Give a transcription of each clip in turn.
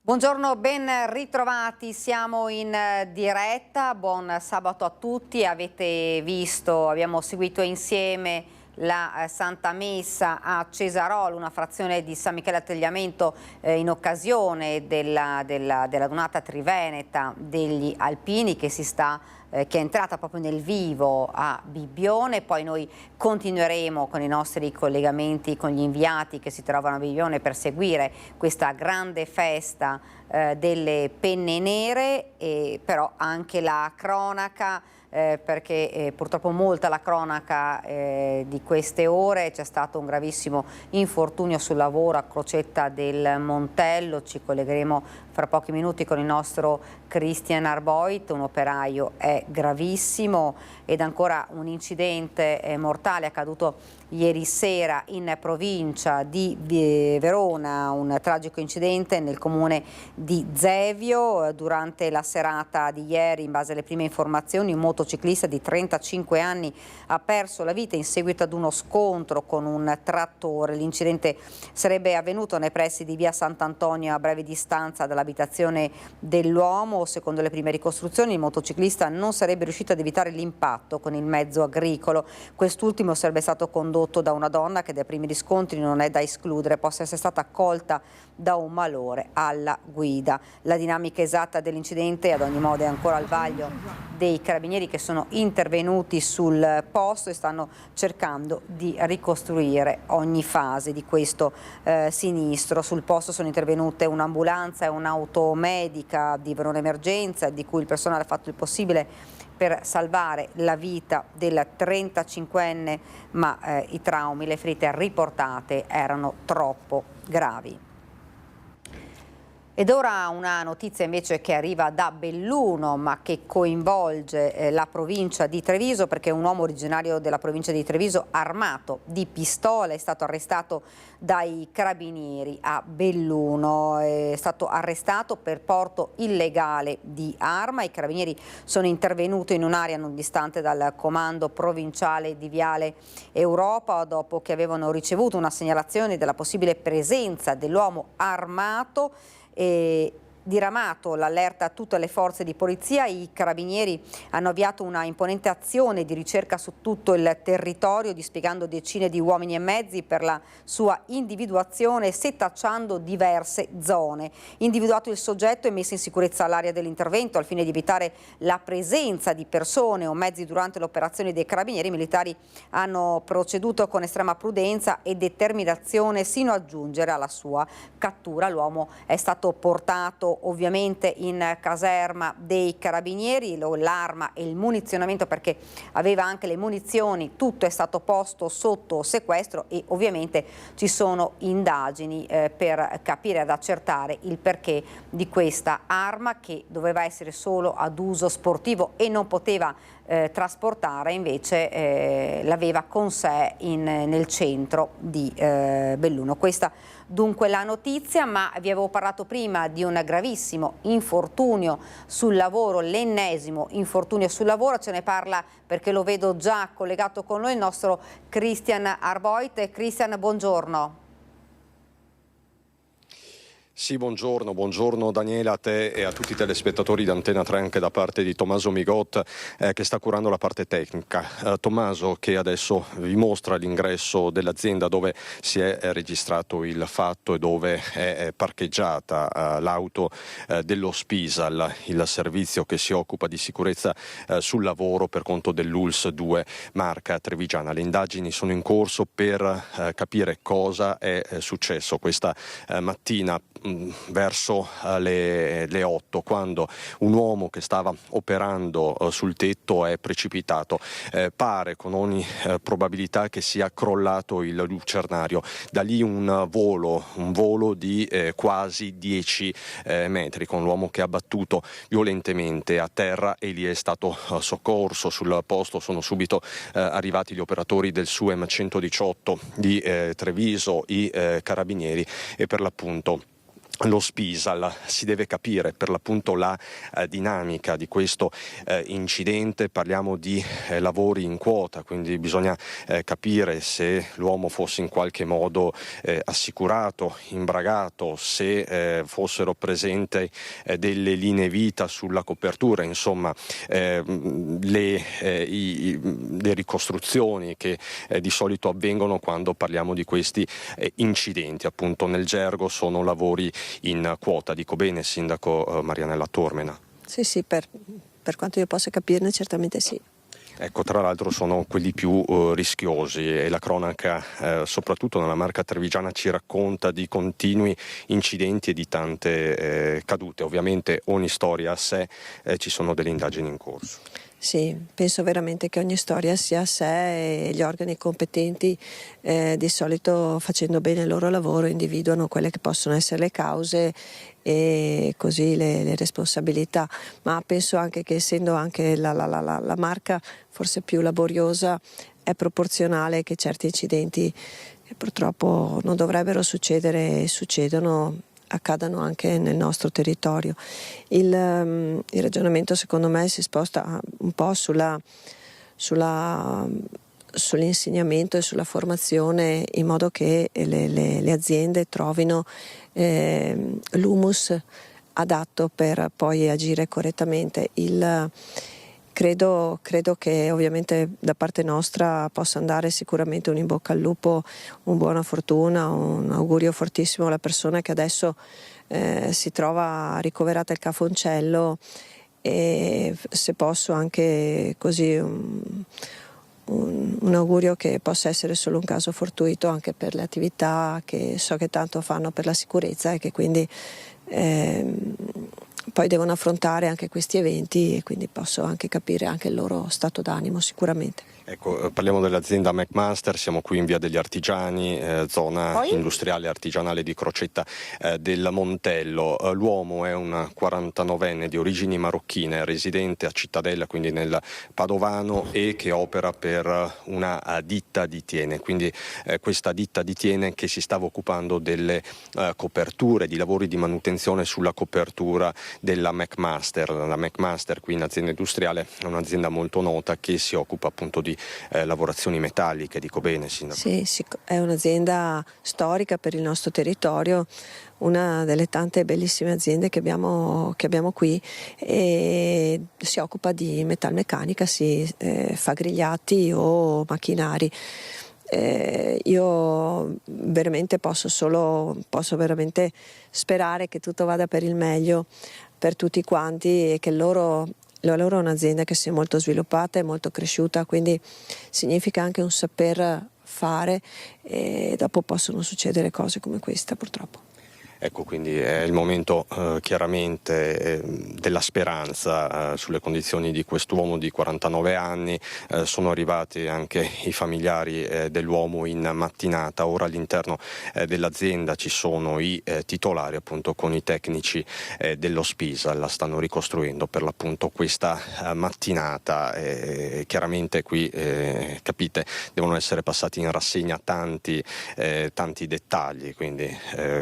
Buongiorno, ben ritrovati, siamo in diretta, buon sabato a tutti. Avete visto, abbiamo seguito insieme la Santa Messa a Cesarolo, una frazione di San Michele al Tagliamento in occasione della donata triveneta degli Alpini che è entrata proprio nel vivo a Bibbione. Poi noi continueremo con i nostri collegamenti con gli inviati che si trovano a Bibbione per seguire questa grande festa delle penne nere, però anche la cronaca, perché purtroppo molta la cronaca di queste ore. C'è stato un gravissimo infortunio sul lavoro a Crocetta del Montello. Ci collegheremo fra pochi minuti con il nostro Christian Arboit, un operaio è gravissimo, ed ancora un incidente mortale accaduto ieri sera in provincia di Verona, un tragico incidente nel comune di Zevio. Durante la serata di ieri, in base alle prime informazioni, un motociclista di 35 anni ha perso la vita in seguito ad uno scontro con un trattore. L'incidente sarebbe avvenuto nei pressi di via Sant'Antonio, a breve distanza dall'abitazione dell'uomo. Secondo le prime ricostruzioni, il motociclista non sarebbe riuscito ad evitare l'impatto con il mezzo agricolo. Quest'ultimo sarebbe stato condotto da una donna che dai primi riscontri non è da escludere possa essere stata colta da un malore alla guida. La dinamica esatta dell'incidente ad ogni modo è ancora al vaglio dei carabinieri che sono intervenuti sul posto e stanno cercando di ricostruire ogni fase di questo sinistro. Sul posto sono intervenute un'ambulanza e un'auto medica di Verona Emergenza, di cui il personale ha fatto il possibile per salvare la vita del 35enne, ma i traumi, le ferite riportate erano troppo gravi. Ed ora una notizia invece che arriva da Belluno, ma che coinvolge la provincia di Treviso, perché un uomo originario della provincia di Treviso, armato di pistola, è stato arrestato dai carabinieri a Belluno. È stato arrestato per porto illegale di arma. I carabinieri sono intervenuti in un'area non distante dal comando provinciale di Viale Europa, dopo che avevano ricevuto una segnalazione della possibile presenza dell'uomo armato. Diramato l'allerta a tutte le forze di polizia, i carabinieri hanno avviato una imponente azione di ricerca su tutto il territorio, dispiegando decine di uomini e mezzi per la sua individuazione e setacciando diverse zone. Individuato il soggetto e messo in sicurezza l'area dell'intervento al fine di evitare la presenza di persone o mezzi durante l'operazione dei carabinieri, i militari hanno proceduto con estrema prudenza e determinazione sino a giungere alla sua cattura. L'uomo è stato portato ovviamente in caserma dei carabinieri. L'arma e il munizionamento, perché aveva anche le munizioni, tutto è stato posto sotto sequestro e ovviamente ci sono indagini per capire, ad accertare il perché di questa arma, che doveva essere solo ad uso sportivo e non poteva trasportare, invece l'aveva con sé nel centro di Belluno. Questa dunque la notizia, ma vi avevo parlato prima di un gravissimo infortunio sul lavoro, l'ennesimo infortunio sul lavoro. Ce ne parla, perché lo vedo già collegato con noi, il nostro Christian Arboit. Christian, buongiorno. Sì, buongiorno Daniela, a te e a tutti i telespettatori di Antena 3, anche da parte di Tommaso Migot che sta curando la parte tecnica. Tommaso, che adesso vi mostra l'ingresso dell'azienda dove si è registrato il fatto e dove è parcheggiata l'auto dello Spisal, il servizio che si occupa di sicurezza sul lavoro per conto dell'ULS 2 Marca Trevigiana. Le indagini sono in corso per capire cosa è successo questa mattina verso le 8, quando un uomo che stava operando sul tetto è precipitato. Pare con ogni probabilità che sia crollato il lucernario. Da lì un volo di quasi 10 metri, con l'uomo che ha battuto violentemente a terra, e lì è stato soccorso. Sul posto sono subito arrivati gli operatori del SUEM 118 di Treviso, i carabinieri, e per l'appunto lo Spisal. Si deve capire per l'appunto la dinamica di questo incidente. Parliamo di lavori in quota, quindi bisogna capire se l'uomo fosse in qualche modo assicurato, imbragato, se fossero presenti delle linee vita sulla copertura, insomma le ricostruzioni che di solito avvengono quando parliamo di questi incidenti. Appunto nel gergo sono lavori in quota. Dico bene, sindaco Marianella Tormena? Sì, per quanto io possa capirne certamente sì. Ecco, tra l'altro sono quelli più rischiosi e la cronaca, soprattutto nella Marca Trevigiana, ci racconta di continui incidenti e di tante cadute. Ovviamente ogni storia a sé, ci sono delle indagini in corso. Sì, penso veramente che ogni storia sia a sé e gli organi competenti di solito, facendo bene il loro lavoro, individuano quelle che possono essere le cause e così le responsabilità, ma penso anche che, essendo anche la marca forse più laboriosa, è proporzionale che certi incidenti purtroppo non dovrebbero succedere e succedono, accadano anche nel nostro territorio. Il ragionamento secondo me si sposta un po' sull'insegnamento e sulla formazione, in modo che le aziende trovino l'humus adatto per poi agire correttamente. Credo che ovviamente da parte nostra possa andare sicuramente un in bocca al lupo, una buona fortuna, un augurio fortissimo alla persona che adesso si trova ricoverata al Cafoncello, e se posso anche così un augurio che possa essere solo un caso fortuito, anche per le attività che so che tanto fanno per la sicurezza e che quindi poi devono affrontare anche questi eventi, e quindi posso anche capire anche il loro stato d'animo sicuramente. Ecco, parliamo dell'azienda McMaster, siamo qui in via degli Artigiani, zona industriale artigianale di Crocetta del Montello. L'uomo è un 49enne di origini marocchine, residente a Cittadella, quindi nel Padovano, e che opera per una ditta di Thiene. Quindi questa ditta di Thiene che si stava occupando delle coperture, di lavori di manutenzione sulla copertura della McMaster. La McMaster, qui in azienda industriale, è un'azienda molto nota che si occupa appunto di lavorazioni metalliche. Dico bene, sindaco? Sì, è un'azienda storica per il nostro territorio, una delle tante bellissime aziende che abbiamo qui, e si occupa di metalmeccanica, si fa grigliati o macchinari. Io veramente posso veramente sperare che tutto vada per il meglio per tutti quanti, e che la loro è un'azienda che si è molto sviluppata e molto cresciuta, quindi significa anche un saper fare, e dopo possono succedere cose come questa, purtroppo. Ecco, quindi è il momento chiaramente della speranza sulle condizioni di quest'uomo di 49 anni. Sono arrivati anche i familiari dell'uomo in mattinata. Ora all'interno dell'azienda ci sono i titolari, appunto, con i tecnici dello Spisal. La stanno ricostruendo per l'appunto questa mattinata. Chiaramente qui, capite, devono essere passati in rassegna tanti dettagli, quindi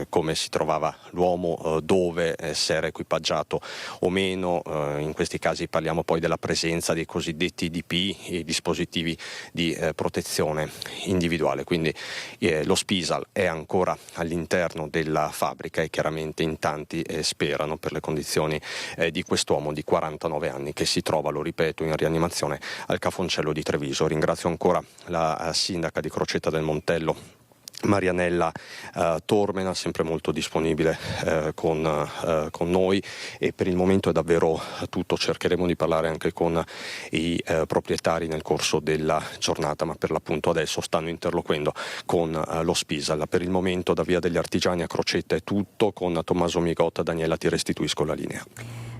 come si trovava l'uomo, dove si era equipaggiato o meno. In questi casi parliamo poi della presenza dei cosiddetti DP, i dispositivi di protezione individuale. Quindi lo Spisal è ancora all'interno della fabbrica, e chiaramente in tanti sperano per le condizioni di quest'uomo di 49 anni che si trova, lo ripeto, in rianimazione al Cafoncello di Treviso. Ringrazio ancora la sindaca di Crocetta del Montello, Marianella Tormena, sempre molto disponibile con noi, e per il momento è davvero tutto. Cercheremo di parlare anche con i proprietari nel corso della giornata, ma per l'appunto adesso stanno interloquendo con lo Spisal. Per il momento da via degli Artigiani a Crocetta è tutto. Con Tommaso Migotta, Daniela, ti restituisco la linea.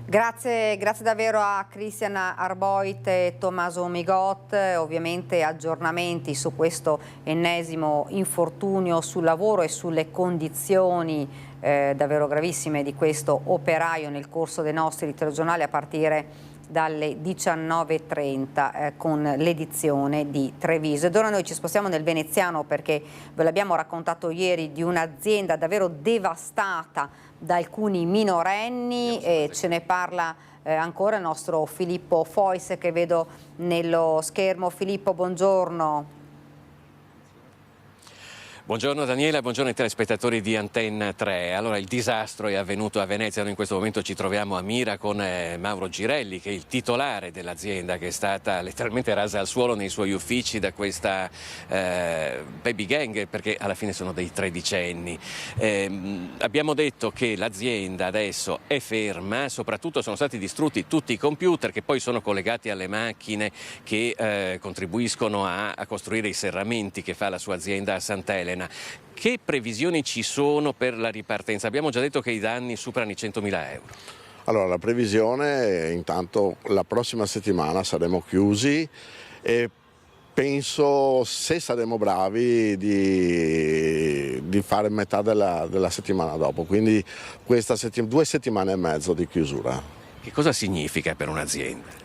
Grazie davvero a Cristian Arboit e Tommaso Migot. Ovviamente aggiornamenti su questo ennesimo infortunio sul lavoro e sulle condizioni davvero gravissime di questo operaio nel corso dei nostri telegiornali a partire dalle 19:30 con l'edizione di Treviso. Ed ora noi ci spostiamo nel veneziano perché ve l'abbiamo raccontato ieri di un'azienda davvero devastata da alcuni minorenni e ce ne parla ancora il nostro Filippo Fois che vedo nello schermo. Filippo, buongiorno. Buongiorno Daniela, buongiorno ai telespettatori di Antenna 3. Allora, il disastro è avvenuto a Venezia. Noi in questo momento ci troviamo a Mira con Mauro Girelli, che è il titolare dell'azienda che è stata letteralmente rasa al suolo nei suoi uffici da questa baby gang, perché alla fine sono dei tredicenni. Abbiamo detto che l'azienda adesso è ferma, soprattutto sono stati distrutti tutti i computer che poi sono collegati alle macchine che contribuiscono a costruire i serramenti che fa la sua azienda a Sant'Elena. Che previsioni ci sono per la ripartenza? Abbiamo già detto che i danni superano i 100.000 euro. Allora, la previsione è intanto la prossima settimana saremo chiusi e penso, se saremo bravi, di fare metà della settimana dopo, quindi 2 settimane e mezzo di chiusura. Che cosa significa per un'azienda?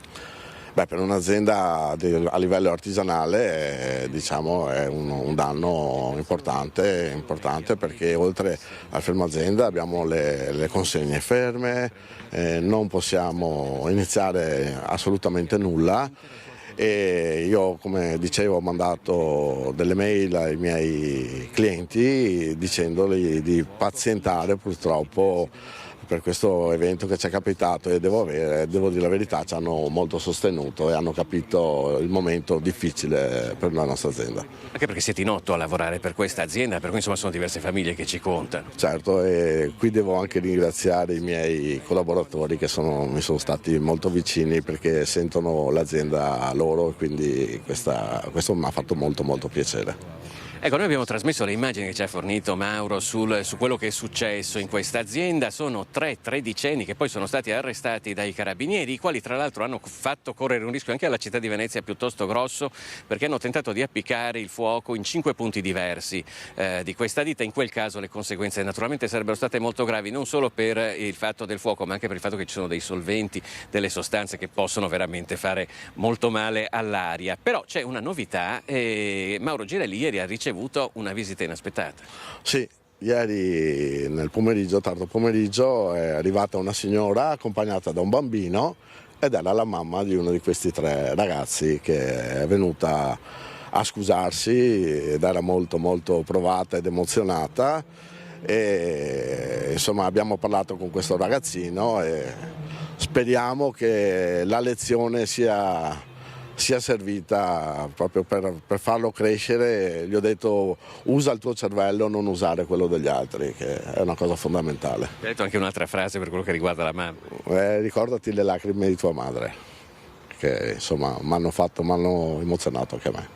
Beh, per un'azienda a livello artigianale diciamo, è un danno importante perché oltre al fermo azienda abbiamo le consegne ferme, non possiamo iniziare assolutamente nulla e io, come dicevo, ho mandato delle mail ai miei clienti dicendogli di pazientare. Purtroppo per questo evento che ci è capitato, e devo dire la verità, ci hanno molto sostenuto e hanno capito il momento difficile per la nostra azienda. Anche perché siete in 8 a lavorare per questa azienda, per cui insomma sono diverse famiglie che ci contano. Certo, e qui devo anche ringraziare i miei collaboratori che mi sono stati molto vicini perché sentono l'azienda a loro, e quindi questo mi ha fatto molto piacere. Ecco, noi abbiamo trasmesso le immagini che ci ha fornito Mauro su quello che è successo in questa azienda. Sono 3 tredicenni che poi sono stati arrestati dai carabinieri, i quali tra l'altro hanno fatto correre un rischio anche alla città di Venezia piuttosto grosso, perché hanno tentato di appiccare il fuoco in 5 punti diversi di questa ditta. In quel caso le conseguenze naturalmente sarebbero state molto gravi, non solo per il fatto del fuoco, ma anche per il fatto che ci sono dei solventi, delle sostanze che possono veramente fare molto male all'aria. Però c'è una novità, Mauro Girelli ieri ha ricevuto una visita inaspettata. Sì, ieri nel pomeriggio, tardo pomeriggio, è arrivata una signora accompagnata da un bambino ed era la mamma di uno di questi 3 ragazzi che è venuta a scusarsi ed era molto provata ed emozionata e insomma abbiamo parlato con questo ragazzino e speriamo che la lezione sia servita proprio per farlo crescere. Gli ho detto: usa il tuo cervello, non usare quello degli altri, che è una cosa fondamentale. Mi ha detto anche un'altra frase per quello che riguarda la mamma. Ricordati le lacrime di tua madre, che insomma mi hanno emozionato anche a me.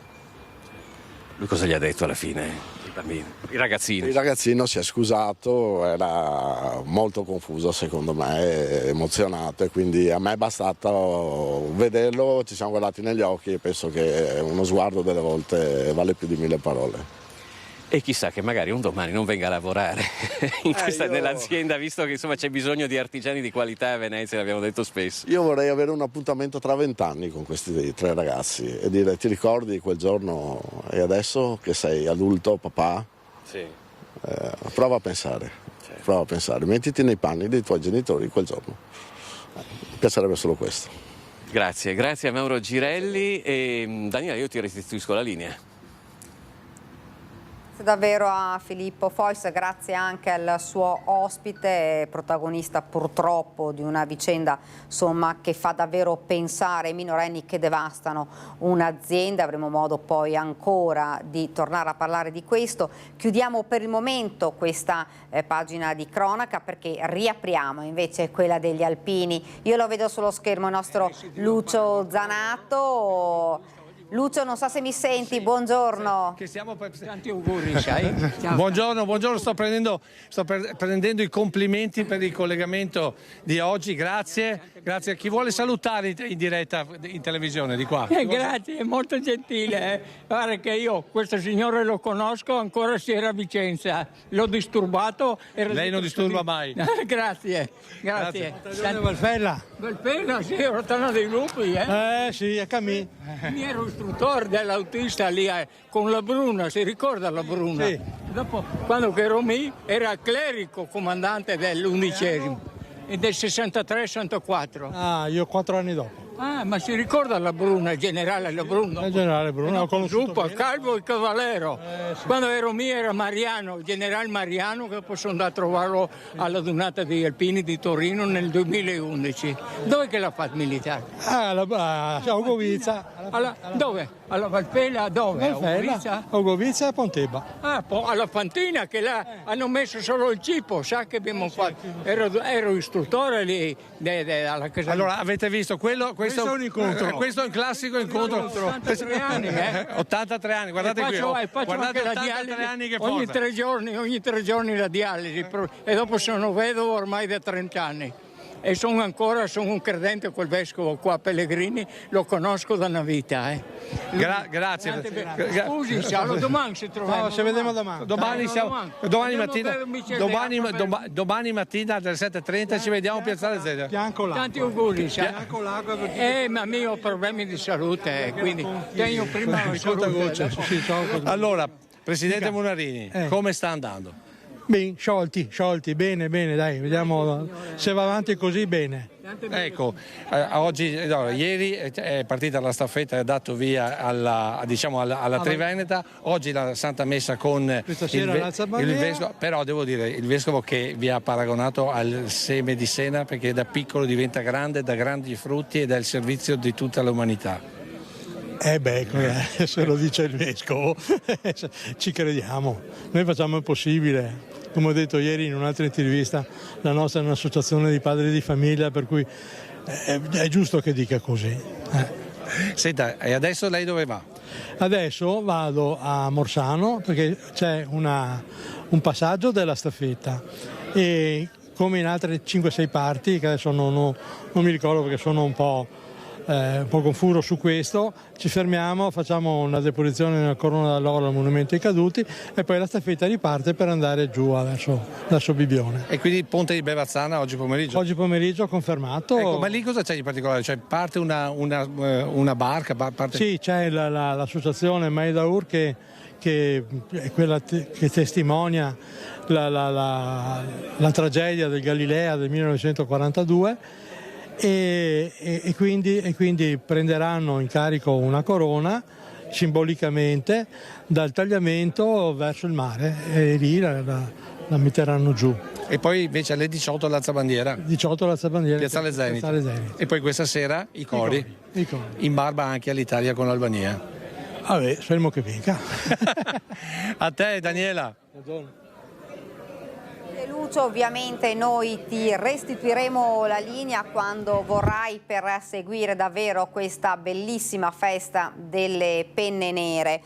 Lui cosa gli ha detto alla fine? Il ragazzino. Il ragazzino si è scusato, era molto confuso secondo me, emozionato, e quindi a me è bastato vederlo, ci siamo guardati negli occhi e penso che uno sguardo delle volte vale più di 1000 parole. E chissà che magari un domani non venga a lavorare nell'azienda, visto che insomma c'è bisogno di artigiani di qualità a Venezia, l'abbiamo detto spesso. Io vorrei avere un appuntamento tra 20 anni con questi 3 ragazzi e dire: ti ricordi quel giorno e adesso che sei adulto, papà? Sì. Prova a pensare, certo. Prova a pensare, mettiti nei panni dei tuoi genitori quel giorno. Mi piacerebbe solo questo. Grazie a Mauro Girelli e Daniela, io ti restituisco la linea. Davvero a Filippo Fois, grazie anche al suo ospite, protagonista purtroppo di una vicenda insomma, che fa davvero pensare ai minorenni che devastano un'azienda. Avremo modo poi ancora di tornare a parlare di questo. Chiudiamo per il momento questa pagina di cronaca perché riapriamo invece quella degli alpini. Io lo vedo sullo schermo il nostro Lucio Zanato. Lucio, non so se mi senti, buongiorno. Che stiamo Tanti auguri, sai? Buongiorno, sto prendendo i complimenti per il collegamento di oggi, grazie a chi vuole salutare in diretta in televisione di qua. Grazie, è molto gentile. Guarda che io questo signore lo conosco, ancora si era a Vicenza, l'ho disturbato. Lei non disturba mai. Grazie. Valfella. Valfella, sì, Rottana dei Lupi. Sì, a Camì. Mi ero istruttore dell'autista lì con la Bruna, si ricorda la Bruna? Sì. Dopo, quando ero lì, era clerico comandante dell'11° e del 63-64. Ah, io 4 anni dopo. Ah, ma si ricorda la Bruna, il generale La Bruna? Il generale Bruno, l'ho conosciuto Zuppa, bene. Calvo e Cavallero. Sì. Quando ero lì era Mariano, il generale Mariano, che poi sono andato a trovarlo alla donata di Alpini di Torino nel 2011. Dove che l'ha fatto militare? A Ogovizza. Dove? Alla Valpella? Dove? A Ogovizza? Ogovizza e Pontebba. Alla Fantina, che là hanno messo solo il cibo, sa che abbiamo fatto. Ero istruttore lì alla casa. Allora, avete visto questo è un incontro. Questo è un classico incontro. 83 anni, 83 anni, guardate qui. Faccio Guardate anche la 83 dialisi anni che ogni porta. 3 giorni la dialisi e dopo sono vedovo ormai da 30 anni. E sono un credente, quel vescovo qua, Pellegrini, lo conosco da una vita. Grazie. Scusi, ciao, domani si troviamo. Ci vediamo domani. Domani mattina alle 7:30 ci vediamo a Piazzale Zeda. Tanti auguri. Ma io ho problemi di salute, quindi tengo prima la salute. Allora, Presidente Munarini, come sta andando? Bene, sciolti, bene, dai, vediamo se va avanti così bene. Ecco, ieri è partita la staffetta e ha dato via alla Triveneta, oggi la Santa Messa con il vescovo, però devo dire il vescovo che vi ha paragonato al seme di Sena perché da piccolo diventa grande, dà grandi frutti ed è il servizio di tutta l'umanità. Se lo dice il vescovo, ci crediamo, noi facciamo il possibile. Come ho detto ieri in un'altra intervista, la nostra è un'associazione di padri di famiglia, per cui è giusto che dica così. Senta, e adesso lei dove va? Adesso vado a Morsano perché c'è un passaggio della staffetta e come in altre 5-6 parti, che adesso non mi ricordo perché sono un po' confuso su questo, ci fermiamo, facciamo una deposizione nella corona d'alloro al monumento ai caduti e poi la staffetta riparte per andare giù verso Bibbione. E quindi il ponte di Bevazzana oggi pomeriggio? Oggi pomeriggio confermato. Ecco, ma lì cosa c'è di particolare? Cioè parte una barca? Sì, c'è l'associazione Maidaur che è quella che testimonia la tragedia del Galilea del 1942 e quindi prenderanno in carico una corona simbolicamente dal tagliamento verso il mare e lì la metteranno giù. E poi invece alle 18 l'alzabandiera. 18 l'alzabandiera. Piazzale Zenit. E poi questa sera i cori. In barba anche all'Italia con l'Albania. Vabbè, speriamo che vinca. A te Daniela. Lucio, ovviamente noi ti restituiremo la linea quando vorrai per seguire davvero questa bellissima festa delle penne nere.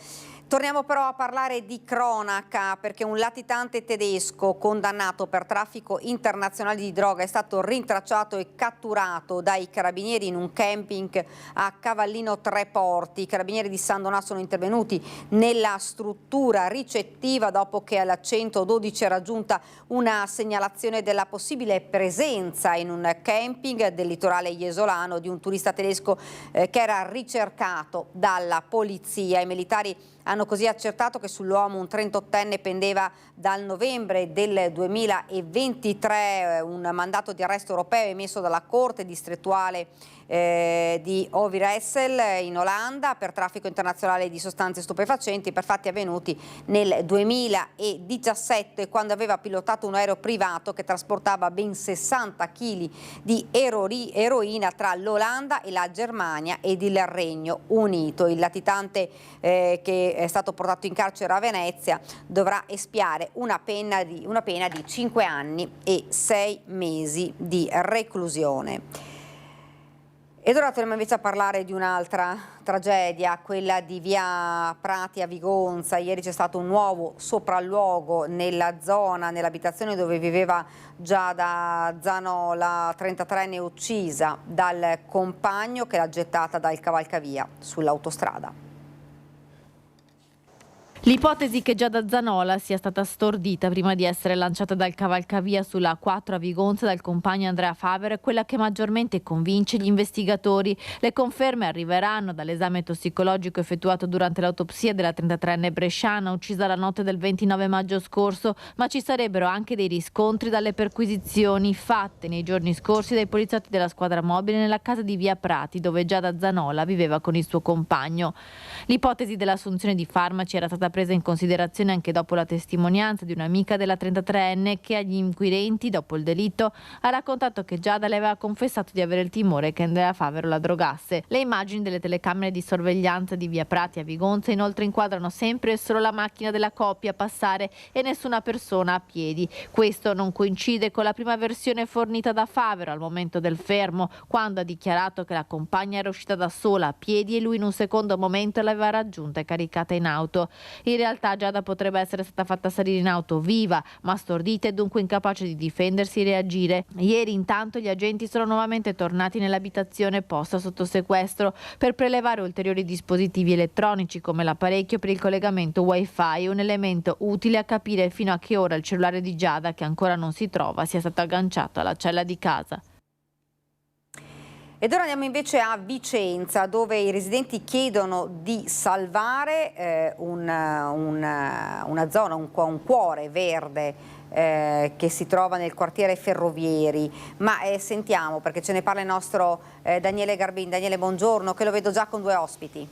Torniamo però a parlare di cronaca perché un latitante tedesco condannato per traffico internazionale di droga è stato rintracciato e catturato dai carabinieri in un camping a Cavallino Tre Porti. I carabinieri di San Donà sono intervenuti nella struttura ricettiva dopo che alla 112 era giunta una segnalazione della possibile presenza in un camping del litorale iesolano di un turista tedesco che era ricercato dalla polizia. I militari hanno così accertato che sull'uomo un 38enne pendeva dal novembre del 2023 un mandato di arresto europeo emesso dalla Corte distrettuale di Overijssel in Olanda per traffico internazionale di sostanze stupefacenti per fatti avvenuti nel 2017 quando aveva pilotato un aereo privato che trasportava ben 60 kg di eroina tra l'Olanda e la Germania ed il Regno Unito. Il latitante che è stato portato in carcere a Venezia dovrà espiare una pena di 5 anni e 6 mesi di reclusione. Ed ora torniamo invece a parlare di un'altra tragedia, quella di via Prati a Vigonza. Ieri c'è stato un nuovo sopralluogo nella zona, nell'abitazione dove viveva Giada Zanola, 33enne, uccisa dal compagno che l'ha gettata dal cavalcavia sull'autostrada. L'ipotesi che Giada Zanola sia stata stordita prima di essere lanciata dal cavalcavia sulla A4 a Vigonza dal compagno Andrea Favero è quella che maggiormente convince gli investigatori. Le conferme arriveranno dall'esame tossicologico effettuato durante l'autopsia della 33enne bresciana uccisa la notte del 29 maggio scorso, ma ci sarebbero anche dei riscontri dalle perquisizioni fatte nei giorni scorsi dai poliziotti della squadra mobile nella casa di via Prati dove Giada Zanola viveva con il suo compagno. L'ipotesi dell'assunzione di farmaci era stata presa in considerazione anche dopo la testimonianza di un'amica della 33enne che agli inquirenti, dopo il delitto, ha raccontato che Giada le aveva confessato di avere il timore che Andrea Favero la drogasse. Le immagini delle telecamere di sorveglianza di via Prati a Vigonza inoltre inquadrano sempre e solo la macchina della coppia passare e nessuna persona a piedi. Questo non coincide con la prima versione fornita da Favero al momento del fermo, quando ha dichiarato che la compagna era uscita da sola a piedi e lui in un secondo momento l'aveva raggiunta e caricata in auto. In realtà Giada potrebbe essere stata fatta salire in auto viva, ma stordita e dunque incapace di difendersi e reagire. Ieri intanto gli agenti sono nuovamente tornati nell'abitazione posta sotto sequestro per prelevare ulteriori dispositivi elettronici come l'apparecchio per il collegamento wifi, un elemento utile a capire fino a che ora il cellulare di Giada, che ancora non si trova, sia stato agganciato alla cella di casa. Ed ora andiamo invece a Vicenza, dove i residenti chiedono di salvare una zona, un cuore verde che si trova nel quartiere Ferrovieri. Ma sentiamo, perché ce ne parla il nostro Daniele Garbin. Daniele, buongiorno, che lo vedo già con due ospiti.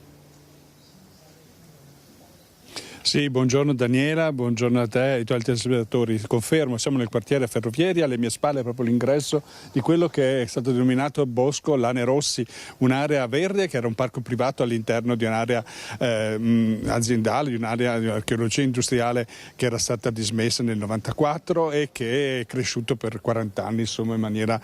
Sì, buongiorno Daniela, buongiorno a te e ai tuoi telespettatori. Confermo, siamo nel quartiere Ferrovieri, alle mie spalle è proprio l'ingresso di quello che è stato denominato Bosco Lane Rossi, un'area verde che era un parco privato all'interno di un'area aziendale, di un'area di archeologia industriale che era stata dismessa nel 94 e che è cresciuto per 40 anni insomma in maniera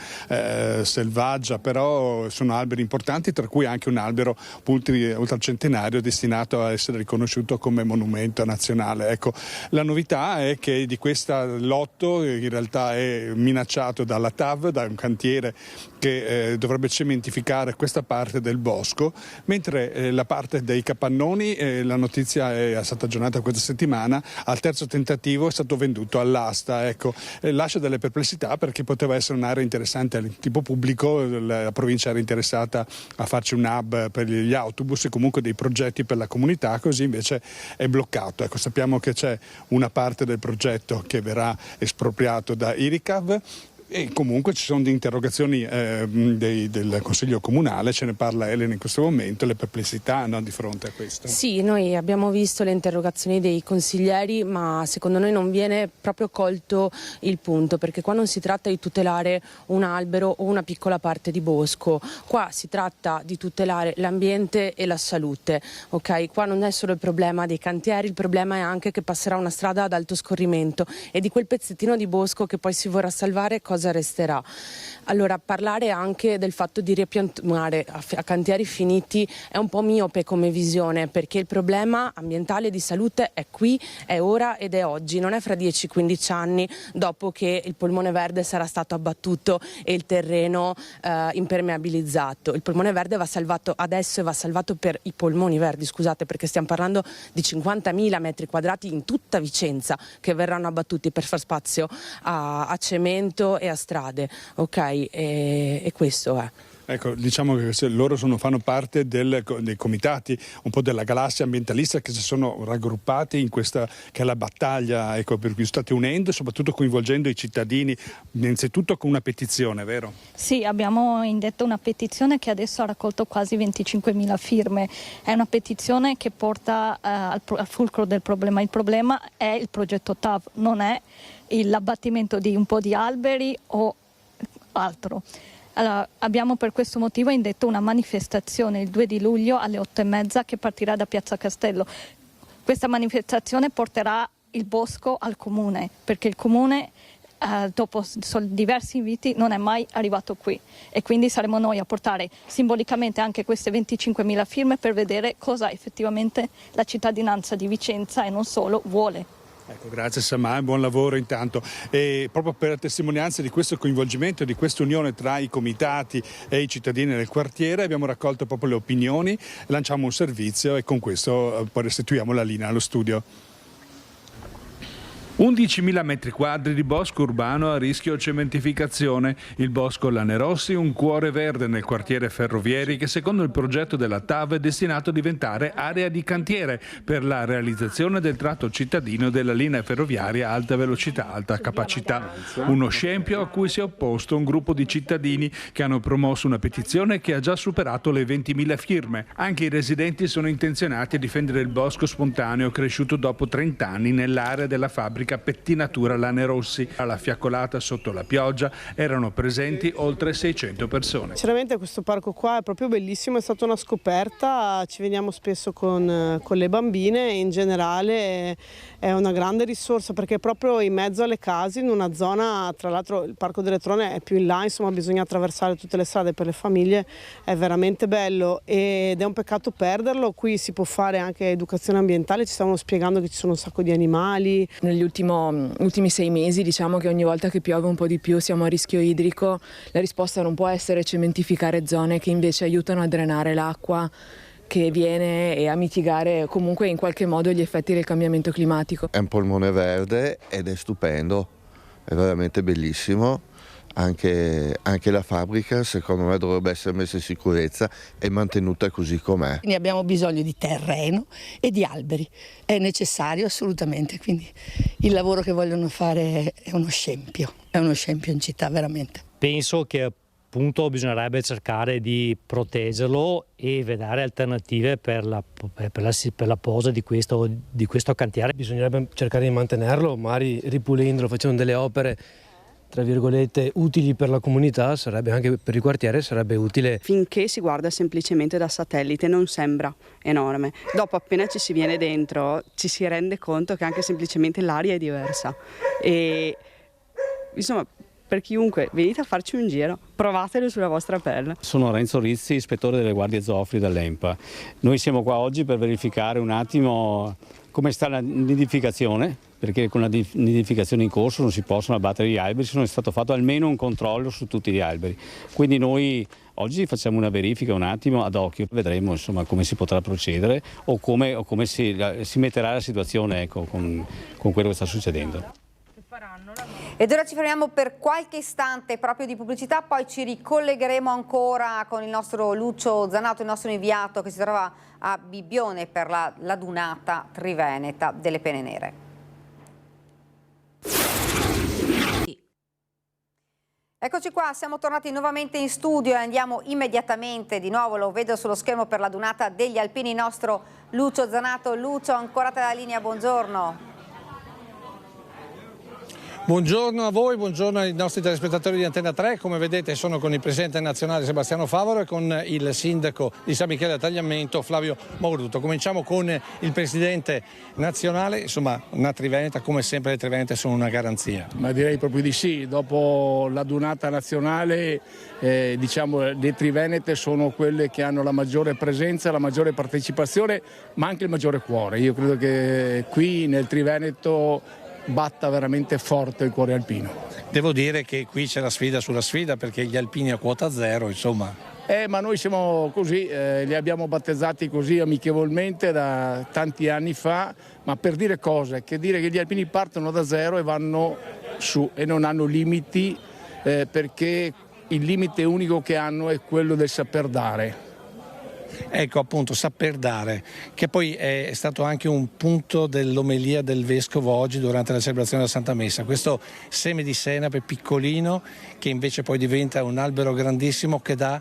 selvaggia, però sono alberi importanti, tra cui anche un albero ultracentenario destinato a essere riconosciuto come monumento nazionale. Ecco, la novità è che di questa lotto in realtà è minacciato dalla TAV, da un cantiere che dovrebbe cementificare questa parte del bosco, mentre la parte dei capannoni, la notizia è stata aggiornata questa settimana, al terzo tentativo è stato venduto all'asta. Ecco, lascia delle perplessità perché poteva essere un'area interessante al tipo pubblico, la provincia era interessata a farci un hub per gli autobus e comunque dei progetti per la comunità, così invece è bloccato. Ecco, sappiamo che c'è una parte del progetto che verrà espropriato da Iricav e comunque ci sono delle interrogazioni del Consiglio Comunale, ce ne parla Elena in questo momento, le perplessità di fronte a questo. Sì, noi abbiamo visto le interrogazioni dei consiglieri, ma secondo noi non viene proprio colto il punto, perché qua non si tratta di tutelare un albero o una piccola parte di bosco, qua si tratta di tutelare l'ambiente e la salute, ok? Qua non è solo il problema dei cantieri, il problema è anche che passerà una strada ad alto scorrimento e di quel pezzettino di bosco che poi si vorrà salvare cosa resterà. Allora, parlare anche del fatto di ripiantumare a cantieri finiti è un po' miope come visione, perché il problema ambientale di salute è qui, è ora ed è oggi, non è fra 10-15 anni dopo che il polmone verde sarà stato abbattuto e il terreno impermeabilizzato. Il polmone verde va salvato adesso e va salvato per i polmoni verdi, scusate, perché stiamo parlando di 50.000 metri quadrati in tutta Vicenza che verranno abbattuti per far spazio a cemento e a strade, ok? E questo è. Ecco, diciamo che loro fanno parte dei comitati, un po' della galassia ambientalista che si sono raggruppati in questa che è la battaglia, ecco, per cui state unendo e soprattutto coinvolgendo i cittadini, innanzitutto con una petizione, vero? Sì, abbiamo indetto una petizione che adesso ha raccolto quasi 25.000 firme. È una petizione che porta al fulcro del problema. Il problema è il progetto TAV, non è l'abbattimento di un po' di alberi o altro. Allora, abbiamo per questo motivo indetto una manifestazione il 2 di luglio alle 8:30 che partirà da Piazza Castello. Questa manifestazione porterà il bosco al comune, perché il comune dopo diversi inviti non è mai arrivato qui, e quindi saremo noi a portare simbolicamente anche queste 25.000 firme per vedere cosa effettivamente la cittadinanza di Vicenza e non solo vuole. Ecco, grazie Samà, buon lavoro intanto. E proprio per la testimonianza di questo coinvolgimento, di questa unione tra i comitati e i cittadini del quartiere, abbiamo raccolto proprio le opinioni, lanciamo un servizio e con questo poi restituiamo la linea allo studio. 11.000 metri quadri di bosco urbano a rischio cementificazione. Il bosco Lanerossi, un cuore verde nel quartiere Ferrovieri che secondo il progetto della TAV è destinato a diventare area di cantiere per la realizzazione del tratto cittadino della linea ferroviaria alta velocità, alta capacità. Uno scempio a cui si è opposto un gruppo di cittadini che hanno promosso una petizione che ha già superato le 20.000 firme. Anche i residenti sono intenzionati a difendere il bosco spontaneo cresciuto dopo 30 anni nell'area della fabbrica pettinatura Lanerossi. Alla fiaccolata sotto la pioggia erano presenti oltre 600 persone. Sinceramente questo parco qua è proprio bellissimo, è stata una scoperta, ci veniamo spesso con le bambine e in generale è una grande risorsa perché è proprio in mezzo alle case, in una zona, tra l'altro il Parco delle Trone è più in là, insomma bisogna attraversare tutte le strade per le famiglie, è veramente bello ed è un peccato perderlo. Qui si può fare anche educazione ambientale, ci stavano spiegando che ci sono un sacco di animali. Negli ultimi 6 mesi diciamo che ogni volta che piove un po' di più siamo a rischio idrico. La risposta non può essere cementificare zone che invece aiutano a drenare l'acqua che viene e a mitigare comunque in qualche modo gli effetti del cambiamento climatico. È un polmone verde ed è stupendo, è veramente bellissimo. Anche la fabbrica secondo me dovrebbe essere messa in sicurezza e mantenuta così com'è. Ne abbiamo bisogno di terreno e di alberi, è necessario assolutamente, quindi il lavoro che vogliono fare è uno scempio in città veramente. Penso che appunto bisognerebbe cercare di proteggerlo e vedere alternative per la posa di questo cantiere. Bisognerebbe cercare di mantenerlo, magari ripulendolo, facendo delle opere tra virgolette utili per la comunità, sarebbe anche per il quartiere sarebbe utile. Finché si guarda semplicemente da satellite non sembra enorme, dopo appena ci si viene dentro ci si rende conto che anche semplicemente l'aria è diversa e insomma per chiunque venite a farci un giro, provatelo sulla vostra pelle. Sono Renzo Rizzi, ispettore delle guardie zoofili dell'ENPA. Noi siamo qua oggi per verificare un attimo come sta la nidificazione, perché con la nidificazione in corso non si possono abbattere gli alberi, è stato fatto almeno un controllo su tutti gli alberi. Quindi noi oggi facciamo una verifica un attimo ad occhio, vedremo insomma come si potrà procedere o come si metterà la situazione, ecco, con quello che sta succedendo. Ed ora ci fermiamo per qualche istante proprio di pubblicità, poi ci ricollegheremo ancora con il nostro Lucio Zanato, il nostro inviato che si trova a Bibbione per la dunata triveneta delle Pene Nere. Eccoci qua, siamo tornati nuovamente in studio e andiamo immediatamente, di nuovo lo vedo sullo schermo per la dunata degli alpini, il nostro Lucio Zanato. Lucio, ancora te la linea, buongiorno. Buongiorno a voi, buongiorno ai nostri telespettatori di Antenna 3. Come vedete sono con il presidente nazionale Sebastiano Favaro e con il sindaco di San Michele a Tagliamento Flavio Maurduto. Cominciamo con il presidente nazionale, insomma una triveneta, come sempre le trivenete sono una garanzia. Ma direi proprio di sì, dopo la dunata nazionale diciamo le trivenete sono quelle che hanno la maggiore presenza, la maggiore partecipazione ma anche il maggiore cuore. Io credo che qui nel Triveneto batta veramente forte il cuore alpino. Devo dire che qui c'è la sfida sulla sfida perché gli alpini a quota zero, insomma. Ma noi siamo così, li abbiamo battezzati così amichevolmente da tanti anni fa, ma per dire cose, che dire che gli alpini partono da zero e vanno su e non hanno limiti perché il limite unico che hanno è quello del saper dare. Ecco appunto, saper dare, che poi è stato anche un punto dell'omelia del Vescovo oggi durante la celebrazione della Santa Messa, questo seme di senape piccolino che invece poi diventa un albero grandissimo che dà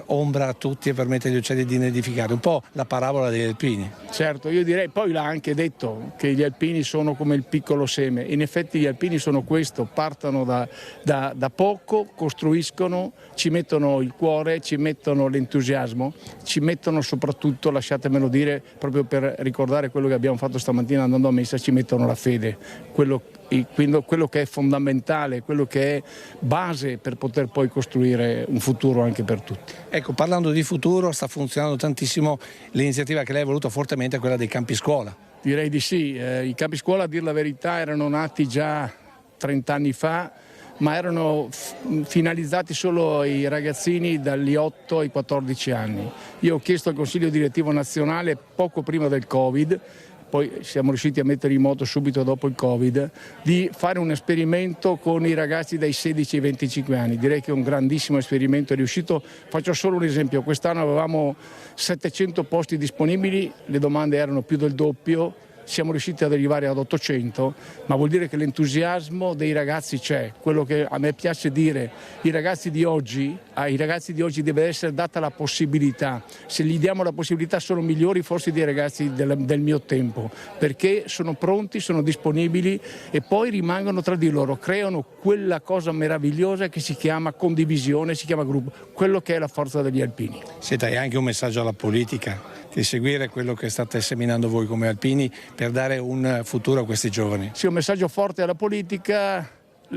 ombra a tutti e permette agli uccelli di nidificare, un po' la parabola degli alpini. Certo, io direi, poi l'ha anche detto, che gli alpini sono come il piccolo seme, in effetti gli alpini sono questo, partono da poco, costruiscono, ci mettono il cuore, ci mettono l'entusiasmo, ci mettono soprattutto, lasciatemelo dire, proprio per ricordare quello che abbiamo fatto stamattina andando a messa, ci mettono la fede, quello quello che è fondamentale, quello che è base per poter poi costruire un futuro anche per tutti. Ecco, parlando di futuro, sta funzionando tantissimo l'iniziativa che lei ha voluto fortemente, quella dei campi scuola. Direi di sì, i campi scuola, a dir la verità, erano nati già 30 anni fa, ma erano finalizzati solo ai ragazzini dagli 8 ai 14 anni. Io ho chiesto al Consiglio Direttivo Nazionale poco prima del Covid, poi siamo riusciti a mettere in moto subito dopo il Covid, di fare un esperimento con i ragazzi dai 16 ai 25 anni. Direi che è un grandissimo esperimento, è riuscito. Faccio solo un esempio: quest'anno avevamo 700 posti disponibili, le domande erano più del doppio. Siamo riusciti ad arrivare ad 800, ma vuol dire che l'entusiasmo dei ragazzi c'è. Quello che a me piace dire, ai ragazzi di oggi deve essere data la possibilità. Se gli diamo la possibilità sono migliori forse dei ragazzi del mio tempo, perché sono pronti, sono disponibili e poi rimangono tra di loro, creano quella cosa meravigliosa che si chiama condivisione, si chiama gruppo, quello che è la forza degli alpini. Senta, è anche un messaggio alla politica di seguire quello che state seminando voi come alpini per dare un futuro a questi giovani. Sì, un messaggio forte alla politica,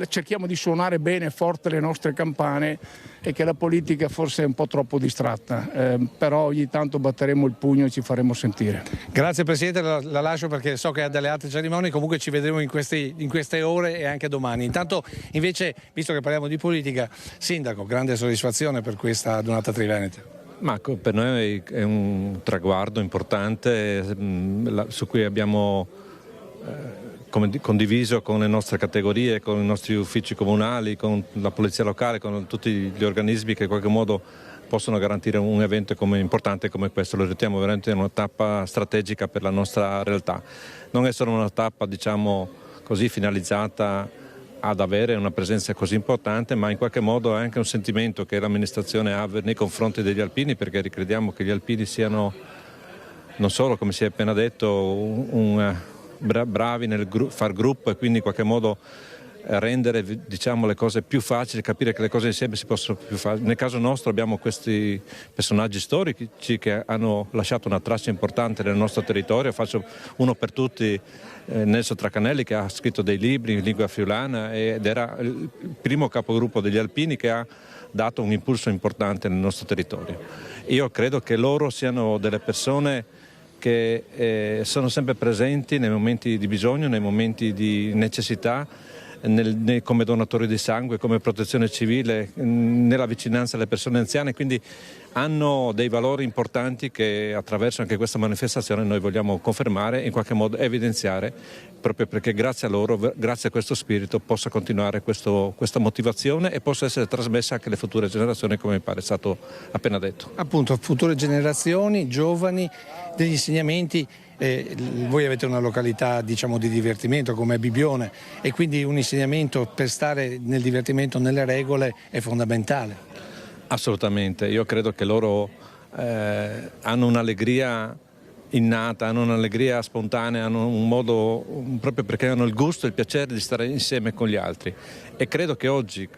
cerchiamo di suonare bene, forte le nostre campane, e che la politica forse è un po' troppo distratta, però ogni tanto batteremo il pugno e ci faremo sentire. Grazie Presidente, la lascio perché so che ha delle altre cerimonie, comunque ci vedremo in queste ore e anche domani. Intanto invece, visto che parliamo di politica, Sindaco, grande soddisfazione per questa adunata triveneta. Ma per noi è un traguardo importante su cui abbiamo condiviso con le nostre categorie, con i nostri uffici comunali, con la polizia locale, con tutti gli organismi che in qualche modo possono garantire un evento importante come questo. Lo riteniamo veramente una tappa strategica per la nostra realtà. Non è solo una tappa, diciamo così, finalizzata ad avere una presenza così importante, ma in qualche modo è anche un sentimento che l'amministrazione ha nei confronti degli alpini, perché ricrediamo che gli alpini siano non solo, come si è appena detto, bravi nel far gruppo e quindi in qualche modo rendere, diciamo, le cose più facili, capire che le cose insieme si possono più fare. Nel caso nostro abbiamo questi personaggi storici che hanno lasciato una traccia importante nel nostro territorio. Faccio uno per tutti, Nelson Tracanelli, che ha scritto dei libri in lingua friulana ed era il primo capogruppo degli alpini che ha dato un impulso importante nel nostro territorio. Io credo che loro siano delle persone che sono sempre presenti nei momenti di bisogno, nei momenti di necessità, come donatori di sangue, come protezione civile, nella vicinanza alle persone anziane, quindi hanno dei valori importanti che attraverso anche questa manifestazione noi vogliamo confermare e in qualche modo evidenziare, proprio perché grazie a loro, grazie a questo spirito possa continuare questa motivazione e possa essere trasmessa anche alle future generazioni, come mi pare è stato appena detto. Appunto, future generazioni, giovani, degli insegnamenti. Voi avete una località, diciamo, di divertimento come Bibione e quindi un insegnamento per stare nel divertimento, nelle regole, è fondamentale. Assolutamente, io credo che loro hanno un'allegria innata, hanno un'allegria spontanea, hanno un modo, proprio perché hanno il gusto e il piacere di stare insieme con gli altri, e credo che oggi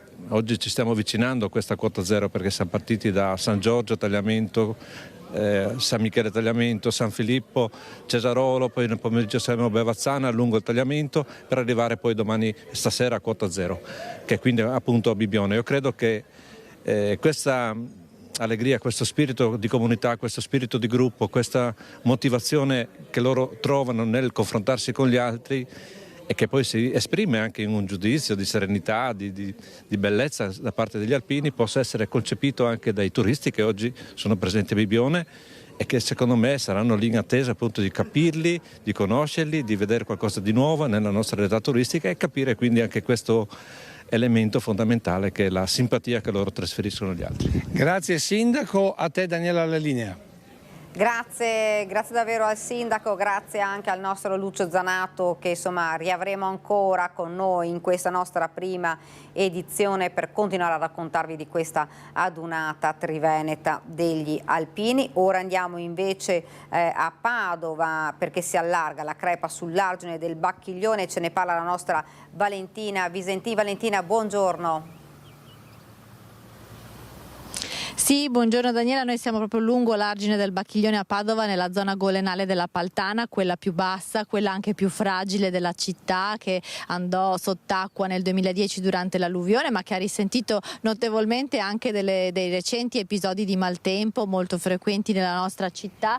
ci stiamo avvicinando a questa quota zero, perché siamo partiti da San Giorgio, Tagliamento, San Michele Tagliamento, San Filippo, Cesarolo, poi nel pomeriggio siamo a Bevazzana lungo il Tagliamento, per arrivare poi domani, stasera, a quota zero, che è quindi appunto a Bibione. Io credo che questa allegria, questo spirito di comunità, questo spirito di gruppo, questa motivazione che loro trovano nel confrontarsi con gli altri e che poi si esprime anche in un giudizio di serenità, di bellezza da parte degli alpini, possa essere concepito anche dai turisti che oggi sono presenti a Bibione e che secondo me saranno lì in attesa appunto di capirli, di conoscerli, di vedere qualcosa di nuovo nella nostra realtà turistica e capire quindi anche questo elemento fondamentale che è la simpatia che loro trasferiscono agli altri. Grazie Sindaco, a te Daniela alla linea. Grazie davvero al Sindaco, grazie anche al nostro Lucio Zanato che insomma riavremo ancora con noi in questa nostra prima edizione per continuare a raccontarvi di questa adunata triveneta degli alpini. Ora andiamo invece a Padova perché si allarga la crepa sull'argine del Bacchiglione, ce ne parla la nostra Valentina Visentini. Valentina, buongiorno. Sì, buongiorno Daniela, noi siamo proprio lungo l'argine del Bacchiglione a Padova, nella zona golenale della Paltana, quella più bassa, quella anche più fragile della città, che andò sott'acqua nel 2010 durante l'alluvione, ma che ha risentito notevolmente anche dei recenti episodi di maltempo molto frequenti nella nostra città.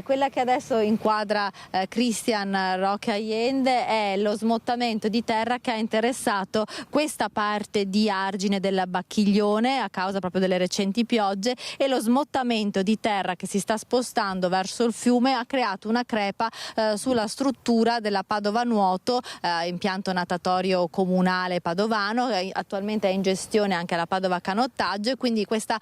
Quella che adesso inquadra Cristian Roque Allende è lo smottamento di terra che ha interessato questa parte di argine del Bacchiglione a causa proprio delle recenti piogge, e lo smottamento di terra che si sta spostando verso il fiume ha creato una crepa sulla struttura della Padova Nuoto, impianto natatorio comunale padovano, attualmente è in gestione anche la Padova Canottaggio, e quindi questo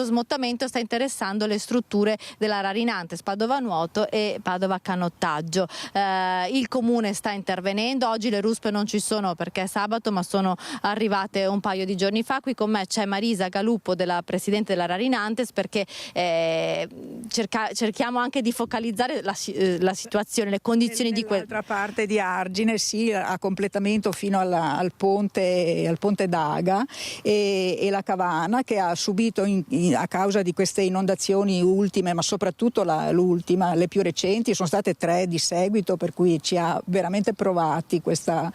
smottamento sta interessando le strutture della Rarinantes Padova Nuoto e Padova Canottaggio. Il comune sta intervenendo, oggi le ruspe non ci sono perché è sabato, ma sono arrivate un paio di giorni fa. Qui con me c'è Marisa Galuppo, della presidente della Rarinantes, perché cerchiamo anche di focalizzare la situazione, le condizioni di quell'altra parte di argine, sì, a completamento fino al ponte d'Aga, e la Cavana, che ha subito a causa di queste inondazioni ultime, ma soprattutto l'ultima, le più recenti, sono state 3 di seguito, per cui ci ha veramente provati questa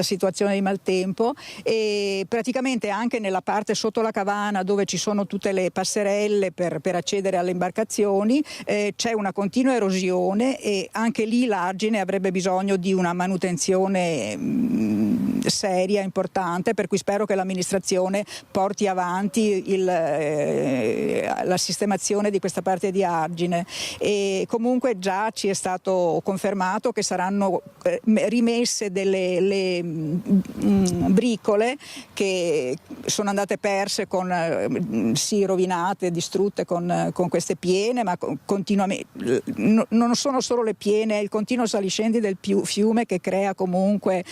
situazione di maltempo. E praticamente anche nella parte sotto la Cavana, dove ci sono tutte le passerelle per accedere alle imbarcazioni, c'è una continua erosione, e anche lì l'argine avrebbe bisogno di una manutenzione seria, importante, per cui spero che l'amministrazione porti avanti la sistemazione di questa parte di argine. E comunque già ci è stato confermato che saranno rimesse delle bricole che sono andate perse, sì, rovinate, distrutte con queste piene, ma continuamente non sono solo le piene, è il continuo saliscendi del fiume che crea comunque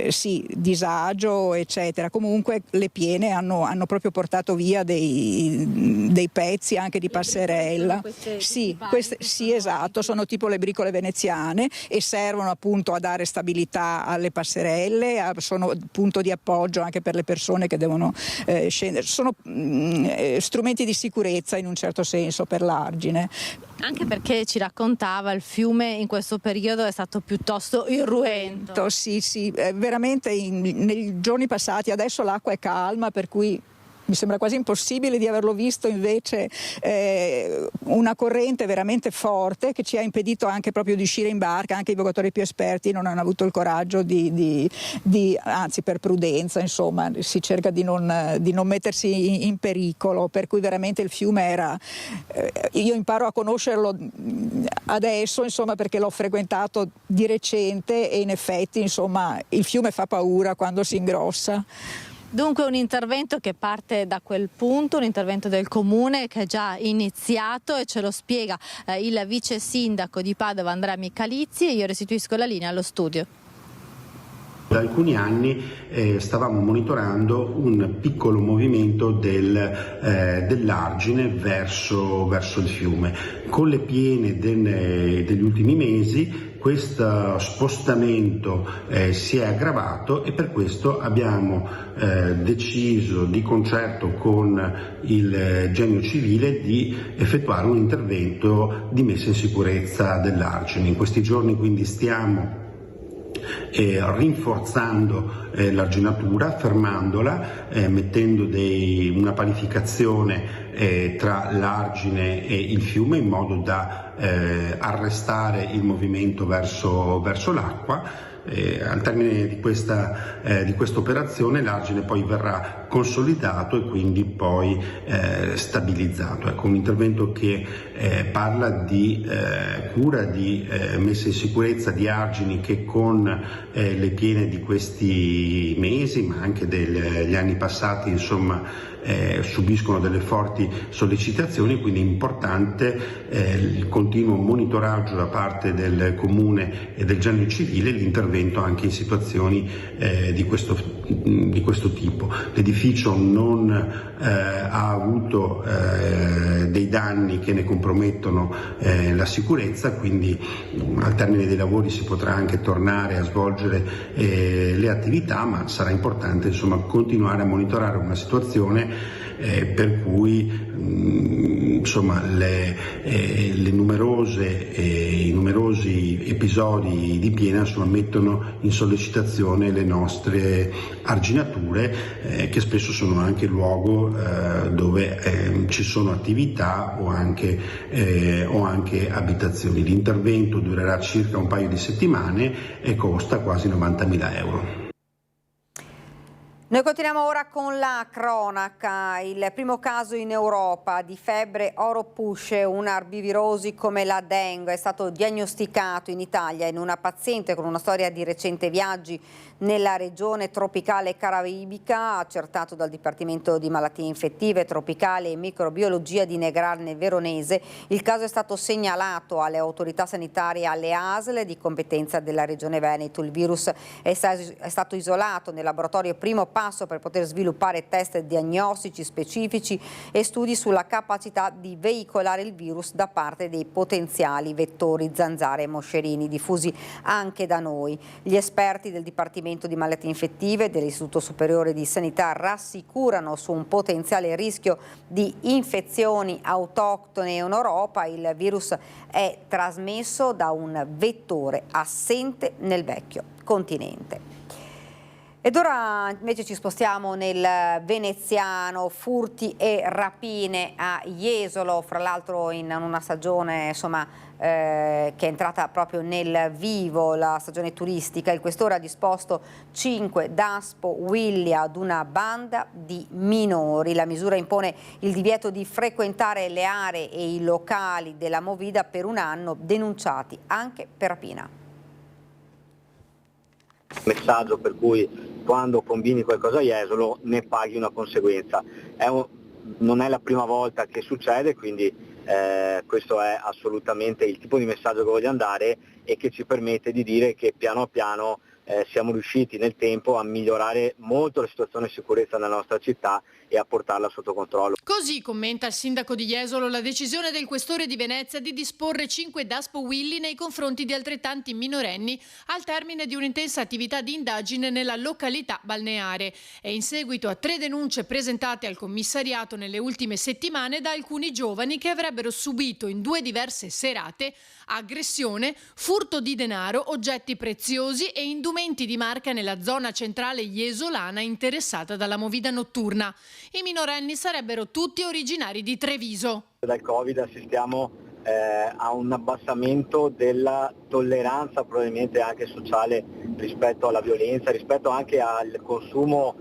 sì, disagio, eccetera. Comunque le piene hanno proprio portato via dei pezzi anche di passerella. Sì, esatto, sono tipo le bricole veneziane e servono appunto a dare stabilità alle passerelle, sono punto di appoggio anche per le persone che devono scendere. Sono strumenti di sicurezza in un certo senso per l'argine. Anche perché ci raccontava il fiume in questo periodo è stato piuttosto irruento. Sì, veramente nei giorni passati, adesso l'acqua è calma, per cui mi sembra quasi impossibile di averlo visto, invece una corrente veramente forte che ci ha impedito anche proprio di uscire in barca. Anche i vogatori più esperti non hanno avuto il coraggio anzi, per prudenza, insomma, si cerca di non mettersi in pericolo, per cui veramente il fiume era io imparo a conoscerlo adesso, insomma, perché l'ho frequentato di recente, e in effetti, insomma, il fiume fa paura quando si ingrossa. Dunque un intervento che parte da quel punto, un intervento del comune che è già iniziato, e ce lo spiega il vice sindaco di Padova Andrea Michalizzi, e io restituisco la linea allo studio. Da alcuni anni stavamo monitorando un piccolo movimento dell'argine verso il fiume. Con le piene degli ultimi mesi questo spostamento si è aggravato, e per questo abbiamo deciso, di concerto con il Genio Civile, di effettuare un intervento di messa in sicurezza dell'argine. In questi giorni quindi stiamo rinforzando l'arginatura, fermandola, mettendo una palificazione tra l'argine e il fiume, in modo da arrestare il movimento verso l'acqua. Al termine di questa operazione l'argine poi verrà consolidato e quindi poi stabilizzato. Ecco, un intervento che parla di cura, di messa in sicurezza di argini che con le piene di questi mesi, ma anche degli anni passati, insomma, subiscono delle forti sollecitazioni, quindi è importante il continuo monitoraggio da parte del Comune e del Genio Civile, l'intervento anche in situazioni di questo tipo. L'edificio non ha avuto dei danni che ne compromettono la sicurezza, quindi al termine dei lavori si potrà anche tornare a svolgere le attività, ma sarà importante, insomma, continuare a monitorare una situazione per cui insomma i numerosi episodi di piena mettono in sollecitazione le nostre arginature, che spesso sono anche luogo dove ci sono attività o anche abitazioni. L'intervento durerà circa un paio di settimane e costa quasi 90.000 euro. Noi continuiamo ora con la cronaca. Il primo caso in Europa di febbre oropusce, una arbovirosi come la dengue, è stato diagnosticato in Italia in una paziente con una storia di recenti viaggi nella regione tropicale caraibica, accertato dal Dipartimento di Malattie Infettive, Tropicali e Microbiologia di Negrarne Veronese. Il caso è stato segnalato alle autorità sanitarie e alle ASL di competenza della Regione Veneto. Il virus è stato isolato nel laboratorio, primo passo per poter sviluppare test diagnostici specifici e studi sulla capacità di veicolare il virus da parte dei potenziali vettori zanzare e moscerini diffusi anche da noi. Gli esperti del Dipartimento di Malattie Infettive dell'Istituto Superiore di Sanità rassicurano su un potenziale rischio di infezioni autoctone in Europa. Il virus è trasmesso da un vettore assente nel vecchio continente. Ed ora invece ci spostiamo nel veneziano, furti e rapine a Jesolo, fra l'altro in una stagione che è entrata proprio nel vivo, la stagione turistica. Il questore ha disposto 5 daspo Willy ad una banda di minori. La misura impone il divieto di frequentare le aree e i locali della Movida per un anno, denunciati anche per rapina. Messaggio per cui quando combini qualcosa a Jesolo ne paghi una conseguenza. Non è la prima volta che succede, quindi questo è assolutamente il tipo di messaggio che voglio dare e che ci permette di dire che piano piano siamo riusciti nel tempo a migliorare molto la situazione di sicurezza nella nostra città e a portarla sotto controllo. Così commenta il sindaco di Jesolo la decisione del questore di Venezia di disporre 5 daspo Willy nei confronti di altrettanti minorenni al termine di un'intensa attività di indagine nella località balneare e in seguito a 3 denunce presentate al commissariato nelle ultime settimane da alcuni giovani che avrebbero subito in 2 diverse serate aggressione, furto di denaro, oggetti preziosi e indumenti di marca nella zona centrale jesolana interessata dalla movida notturna. I minorenni sarebbero tutti originari di Treviso. Dal Covid assistiamo a un abbassamento della tolleranza probabilmente anche sociale rispetto alla violenza, rispetto anche al consumo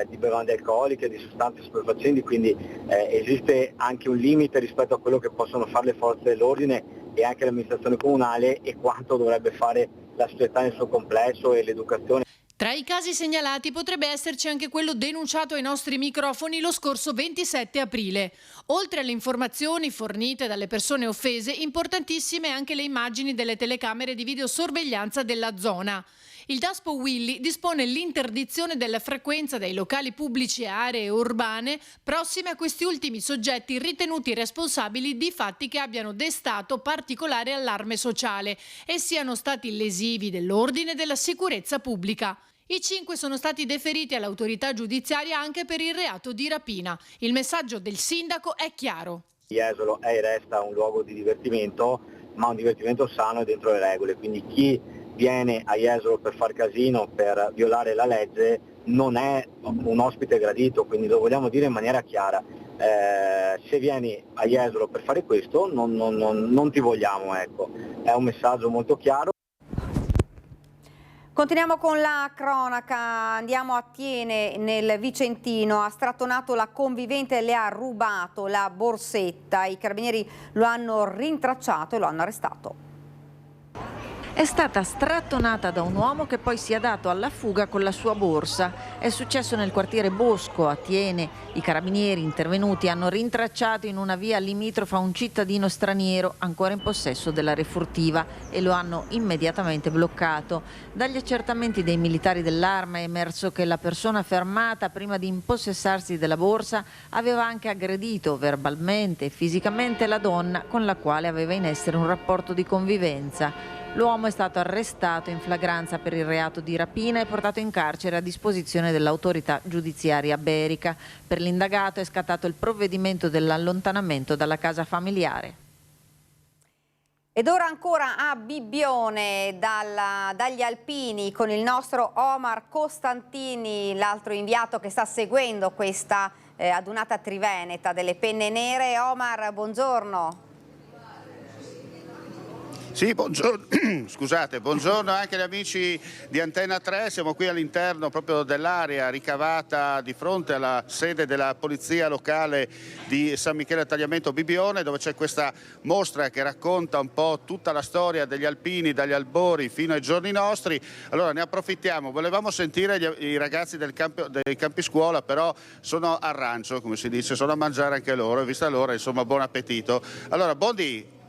di bevande alcoliche, di sostanze stupefacenti, quindi esiste anche un limite rispetto a quello che possono fare le forze dell'ordine e anche l'amministrazione comunale e quanto dovrebbe fare la società nel suo complesso e l'educazione. Tra i casi segnalati potrebbe esserci anche quello denunciato ai nostri microfoni lo scorso 27 aprile. Oltre alle informazioni fornite dalle persone offese, importantissime anche le immagini delle telecamere di videosorveglianza della zona. Il daspo Willy dispone l'interdizione della frequenza dei locali pubblici e aree urbane prossime a questi ultimi soggetti ritenuti responsabili di fatti che abbiano destato particolare allarme sociale e siano stati lesivi dell'ordine e della sicurezza pubblica. I 5 sono stati deferiti all'autorità giudiziaria anche per il reato di rapina. Il messaggio del sindaco è chiaro. Jesolo è e resta un luogo di divertimento, ma un divertimento sano e dentro le regole, quindi chi viene a Jesolo per far casino, per violare la legge, non è un ospite gradito, quindi lo vogliamo dire in maniera chiara. Se vieni a Jesolo per fare questo non ti vogliamo, ecco. È un messaggio molto chiaro. Continuiamo con la cronaca, andiamo a Tiene nel Vicentino, ha strattonato la convivente e le ha rubato la borsetta, i carabinieri lo hanno rintracciato e lo hanno arrestato. È stata strattonata da un uomo che poi si è dato alla fuga con la sua borsa. È successo nel quartiere Bosco a Tiene. I carabinieri intervenuti hanno rintracciato in una via limitrofa un cittadino straniero ancora in possesso della refurtiva e lo hanno immediatamente bloccato. Dagli accertamenti dei militari dell'Arma è emerso che la persona fermata prima di impossessarsi della borsa aveva anche aggredito verbalmente e fisicamente la donna con la quale aveva in essere un rapporto di convivenza. L'uomo è stato arrestato in flagranza per il reato di rapina e portato in carcere a disposizione dell'autorità giudiziaria berica. Per l'indagato è scattato il provvedimento dell'allontanamento dalla casa familiare. Ed ora ancora a Bibbione dagli Alpini con il nostro Omar Costantini, l'altro inviato che sta seguendo questa adunata triveneta delle penne nere. Omar, buongiorno. Sì, buongiorno. Scusate, buongiorno anche agli amici di Antenna 3, siamo qui all'interno proprio dell'area ricavata di fronte alla sede della polizia locale di San Michele Tagliamento Bibbione, dove c'è questa mostra che racconta un po' tutta la storia degli alpini dagli albori fino ai giorni nostri. Allora ne approfittiamo, volevamo sentire i ragazzi dei campi scuola, però sono a rancio, come si dice, sono a mangiare anche loro, e vista l'ora, insomma, buon appetito. Allora, Bondi,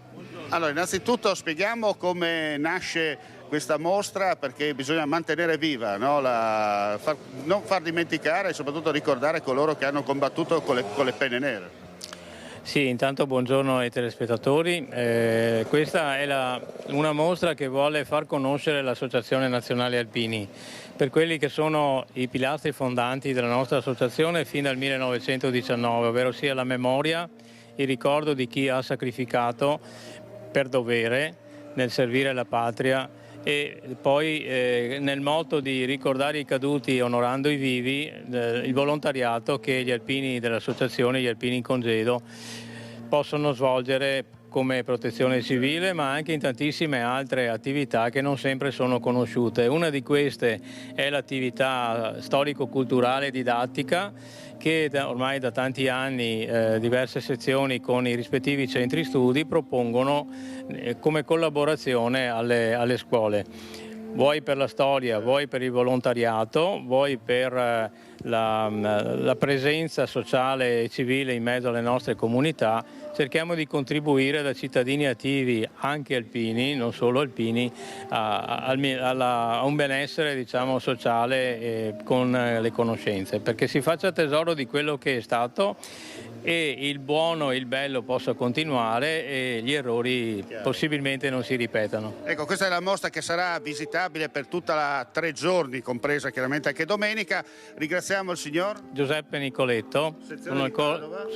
allora, innanzitutto spieghiamo come nasce questa mostra, perché bisogna mantenere viva, no? Non far dimenticare e soprattutto ricordare coloro che hanno combattuto con le penne nere. Sì, intanto buongiorno ai telespettatori. Questa è una mostra che vuole far conoscere l'Associazione Nazionale Alpini per quelli che sono i pilastri fondanti della nostra associazione fin dal 1919, ovvero sia la memoria, il ricordo di chi ha sacrificato per dovere nel servire la patria e poi nel motto di ricordare i caduti onorando i vivi, il volontariato che gli alpini dell'associazione, gli alpini in congedo, possono svolgere come protezione civile, ma anche in tantissime altre attività che non sempre sono conosciute. Una di queste è l'attività storico-culturale didattica, che ormai da tanti anni diverse sezioni con i rispettivi centri studi propongono come collaborazione alle scuole. Vuoi per la storia, vuoi per il volontariato, vuoi per la presenza sociale e civile in mezzo alle nostre comunità, cerchiamo di contribuire da cittadini attivi, anche alpini, non solo alpini, a un benessere, diciamo, sociale con le conoscenze, perché si faccia tesoro di quello che è stato e il buono e il bello possa continuare e gli errori possibilmente non si ripetano. Ecco, questa è la mostra che sarà visitabile per tutta la 3 giorni, compresa chiaramente anche domenica. Ringraziamo il signor Giuseppe Nicoletto, sono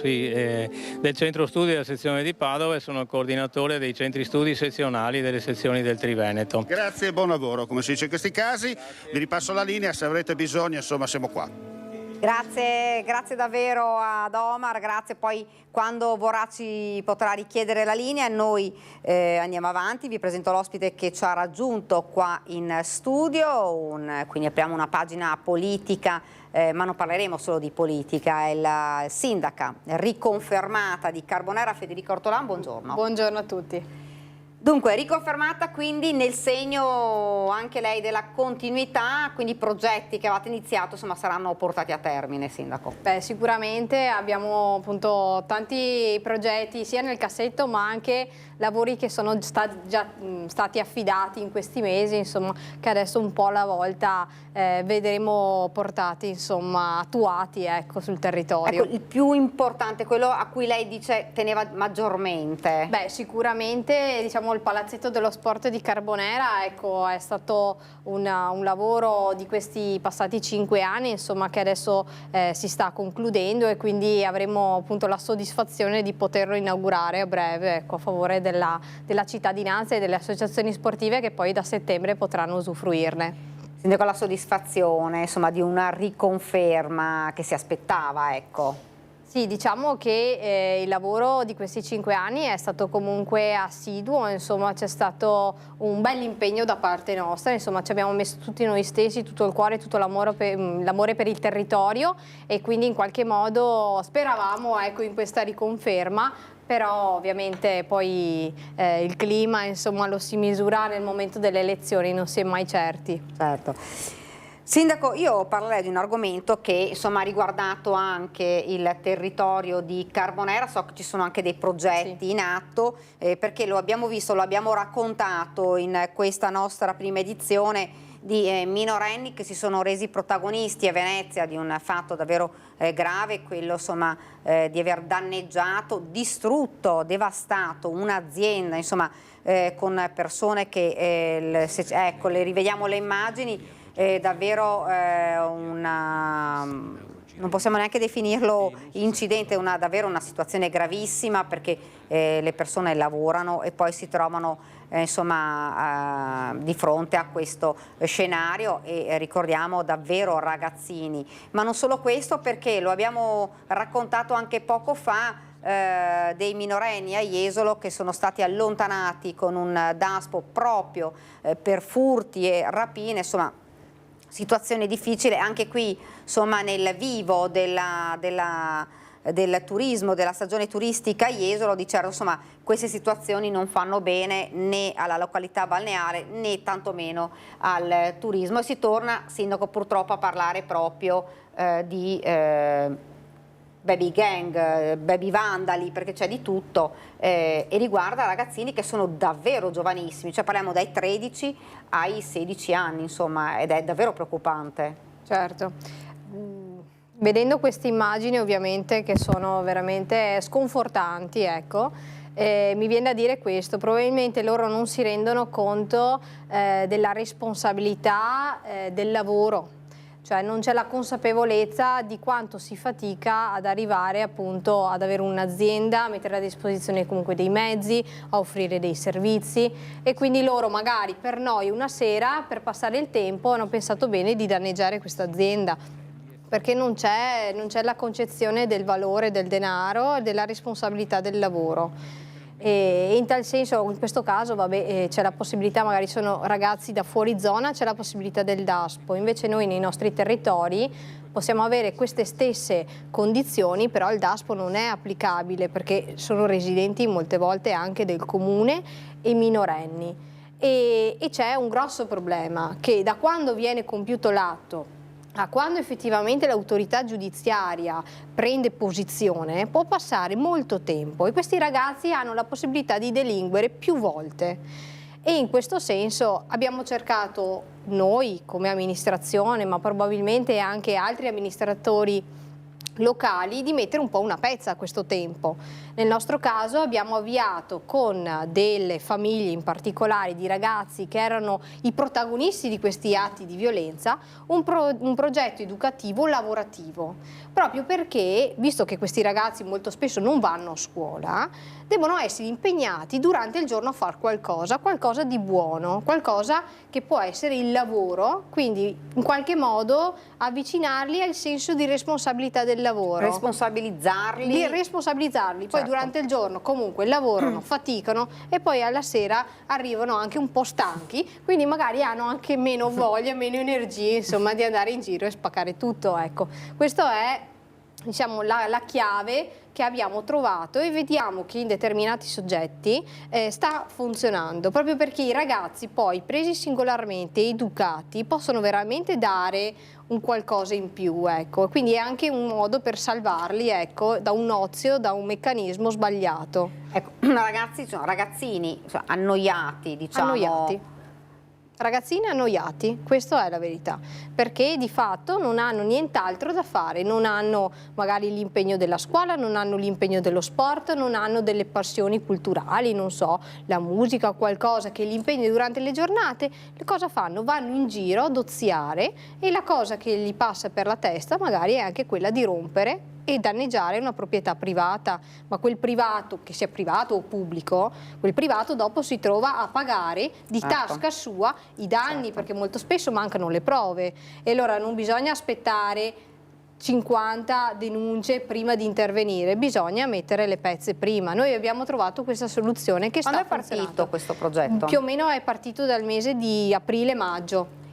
del centro studi della sezione di Padova e sono il coordinatore dei centri studi sezionali delle sezioni del Triveneto. Grazie e buon lavoro, come si dice in questi casi. Vi ripasso la linea, se avrete bisogno, insomma, siamo qua. Grazie davvero ad Omar, grazie. Poi quando vorrà ci potrà richiedere la linea, noi andiamo avanti, vi presento l'ospite che ci ha raggiunto qua in studio, quindi apriamo una pagina politica, ma non parleremo solo di politica, è la sindaca riconfermata di Carbonera, Federica Ortolan, buongiorno. Buongiorno a tutti. Dunque, riconfermata quindi nel segno anche lei della continuità, quindi i progetti che avete iniziato insomma saranno portati a termine, Sindaco? Beh, sicuramente abbiamo appunto tanti progetti sia nel cassetto ma anche lavori che sono già stati affidati in questi mesi, insomma, che adesso un po' alla volta vedremo portati, insomma, attuati, ecco, sul territorio. Ecco, il più importante, quello a cui lei dice teneva maggiormente? Beh, sicuramente diciamo il Palazzetto dello Sport di Carbonera, ecco, è stato un lavoro di questi passati 5 anni, insomma, che adesso si sta concludendo e quindi avremo appunto la soddisfazione di poterlo inaugurare a breve, ecco, a favore della cittadinanza e delle associazioni sportive che poi da settembre potranno usufruirne. Sindaco, la soddisfazione insomma di una riconferma che si aspettava, ecco. Sì, diciamo che il lavoro di questi 5 anni è stato comunque assiduo, insomma c'è stato un bel impegno da parte nostra, insomma ci abbiamo messo tutti noi stessi, tutto il cuore, tutto l'amore per il territorio e quindi in qualche modo speravamo, ecco, in questa riconferma, però ovviamente poi il clima, insomma, lo si misura nel momento delle elezioni, non si è mai certi. Certo. Sindaco, io parlerei di un argomento che insomma ha riguardato anche il territorio di Carbonera, so che ci sono anche dei progetti in atto, perché lo abbiamo visto, lo abbiamo raccontato in questa nostra prima edizione di minorenni che si sono resi protagonisti a Venezia di un fatto davvero grave, quello insomma di aver danneggiato, distrutto, devastato un'azienda, insomma con persone che ecco, le rivediamo le immagini, davvero non possiamo neanche definirlo incidente, davvero una situazione gravissima, perché le persone lavorano e poi si trovano insomma di fronte a questo scenario, e ricordiamo davvero ragazzini. Ma non solo questo, perché lo abbiamo raccontato anche poco fa, dei minorenni a Jesolo che sono stati allontanati con un DASPO proprio per furti e rapine, insomma situazione difficile anche qui, insomma nel vivo del turismo, della stagione turistica a Jesolo. Di certo insomma queste situazioni non fanno bene né alla località balneare né tantomeno al turismo, e si torna, Sindaco, purtroppo a parlare proprio di baby gang, baby vandali, perché c'è di tutto, e riguarda ragazzini che sono davvero giovanissimi, cioè parliamo dai 13 ai 16 anni, insomma, ed è davvero preoccupante. Certo. Vedendo queste immagini ovviamente che sono veramente sconfortanti, ecco, mi viene da dire questo: probabilmente loro non si rendono conto della responsabilità del lavoro. Cioè non c'è la consapevolezza di quanto si fatica ad arrivare appunto ad avere un'azienda, a mettere a disposizione comunque dei mezzi, a offrire dei servizi, e quindi loro magari per noi una sera, per passare il tempo, hanno pensato bene di danneggiare questa azienda, perché non c'è la concezione del valore del denaro e della responsabilità del lavoro. E in tal senso, in questo caso, vabbè, c'è la possibilità, magari sono ragazzi da fuori zona, c'è la possibilità del DASPO, invece noi nei nostri territori possiamo avere queste stesse condizioni, però il DASPO non è applicabile perché sono residenti molte volte anche del comune e minorenni, e c'è un grosso problema che da quando viene compiuto l'atto a quando effettivamente l'autorità giudiziaria prende posizione può passare molto tempo, e questi ragazzi hanno la possibilità di delinquere più volte. E in questo senso abbiamo cercato noi come amministrazione, ma probabilmente anche altri amministratori locali, di mettere un po' una pezza a questo tempo. Nel nostro caso abbiamo avviato con delle famiglie in particolare di ragazzi che erano i protagonisti di questi atti di violenza un progetto educativo lavorativo, proprio perché, visto che questi ragazzi molto spesso non vanno a scuola, devono essere impegnati durante il giorno a fare qualcosa di buono, qualcosa che può essere il lavoro, quindi in qualche modo avvicinarli al senso di responsabilità del lavoro. Responsabilizzarli. Poi certo, durante il giorno comunque lavorano, faticano, e poi alla sera arrivano anche un po' stanchi, quindi magari hanno anche meno voglia, meno energie, insomma, di andare in giro e spaccare tutto, ecco. Questo è, diciamo, la chiave che abbiamo trovato, e vediamo che in determinati soggetti sta funzionando, proprio perché i ragazzi poi presi singolarmente, educati, possono veramente dare un qualcosa in più, ecco. Quindi è anche un modo per salvarli, ecco, da un ozio, da un meccanismo sbagliato. Ecco, ragazzini annoiati, diciamo. Annoiati. Ragazzini annoiati, questa è la verità, perché di fatto non hanno nient'altro da fare, non hanno magari l'impegno della scuola, non hanno l'impegno dello sport, non hanno delle passioni culturali, non so, la musica o qualcosa che li impegna durante le giornate. Cosa fanno? Vanno in giro ad oziare, e la cosa che gli passa per la testa magari è anche quella di rompere e danneggiare una proprietà privata, ma quel privato, che sia privato o pubblico, quel privato dopo si trova a pagare di tasca sua i danni, perché molto spesso mancano le prove, e allora non bisogna aspettare 50 denunce prima di intervenire, bisogna mettere le pezze prima. Noi abbiamo trovato questa soluzione che sta funzionando. Quando è partito questo progetto? Più o meno è partito dal mese di aprile-maggio.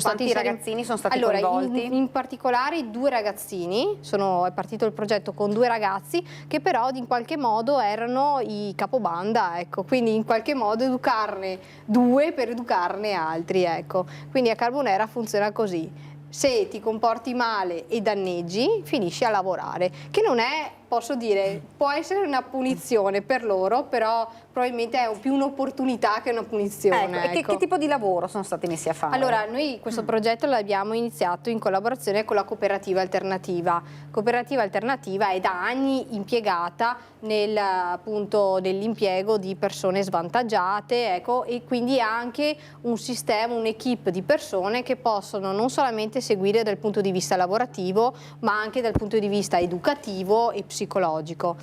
Quanti ragazzini sono stati coinvolti? In particolare 2 ragazzini, è partito il progetto con 2 ragazzi che però in qualche modo erano i capobanda, ecco, quindi in qualche modo educarne 2 per educarne altri, ecco. Quindi a Carbonera funziona così: se ti comporti male e danneggi, finisci a lavorare, che non è posso dire, può essere una punizione per loro, però probabilmente è più un'opportunità che una punizione. Ecco. E che tipo di lavoro sono stati messi a fare? Allora, noi questo progetto l'abbiamo iniziato in collaborazione con la Cooperativa Alternativa. Cooperativa Alternativa è da anni impiegata nell'impiego di persone svantaggiate, ecco, e quindi ha anche un sistema, un'equipe di persone che possono non solamente seguire dal punto di vista lavorativo, ma anche dal punto di vista educativo e psicologico.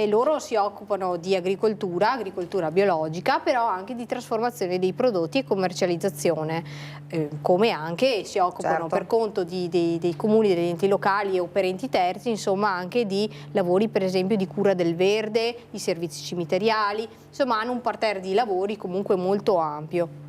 Loro si occupano di agricoltura biologica, però anche di trasformazione dei prodotti e commercializzazione, come anche si occupano per conto dei comuni, degli enti locali o per enti terzi, insomma anche di lavori per esempio di cura del verde, di servizi cimiteriali, insomma hanno un parterre di lavori comunque molto ampio.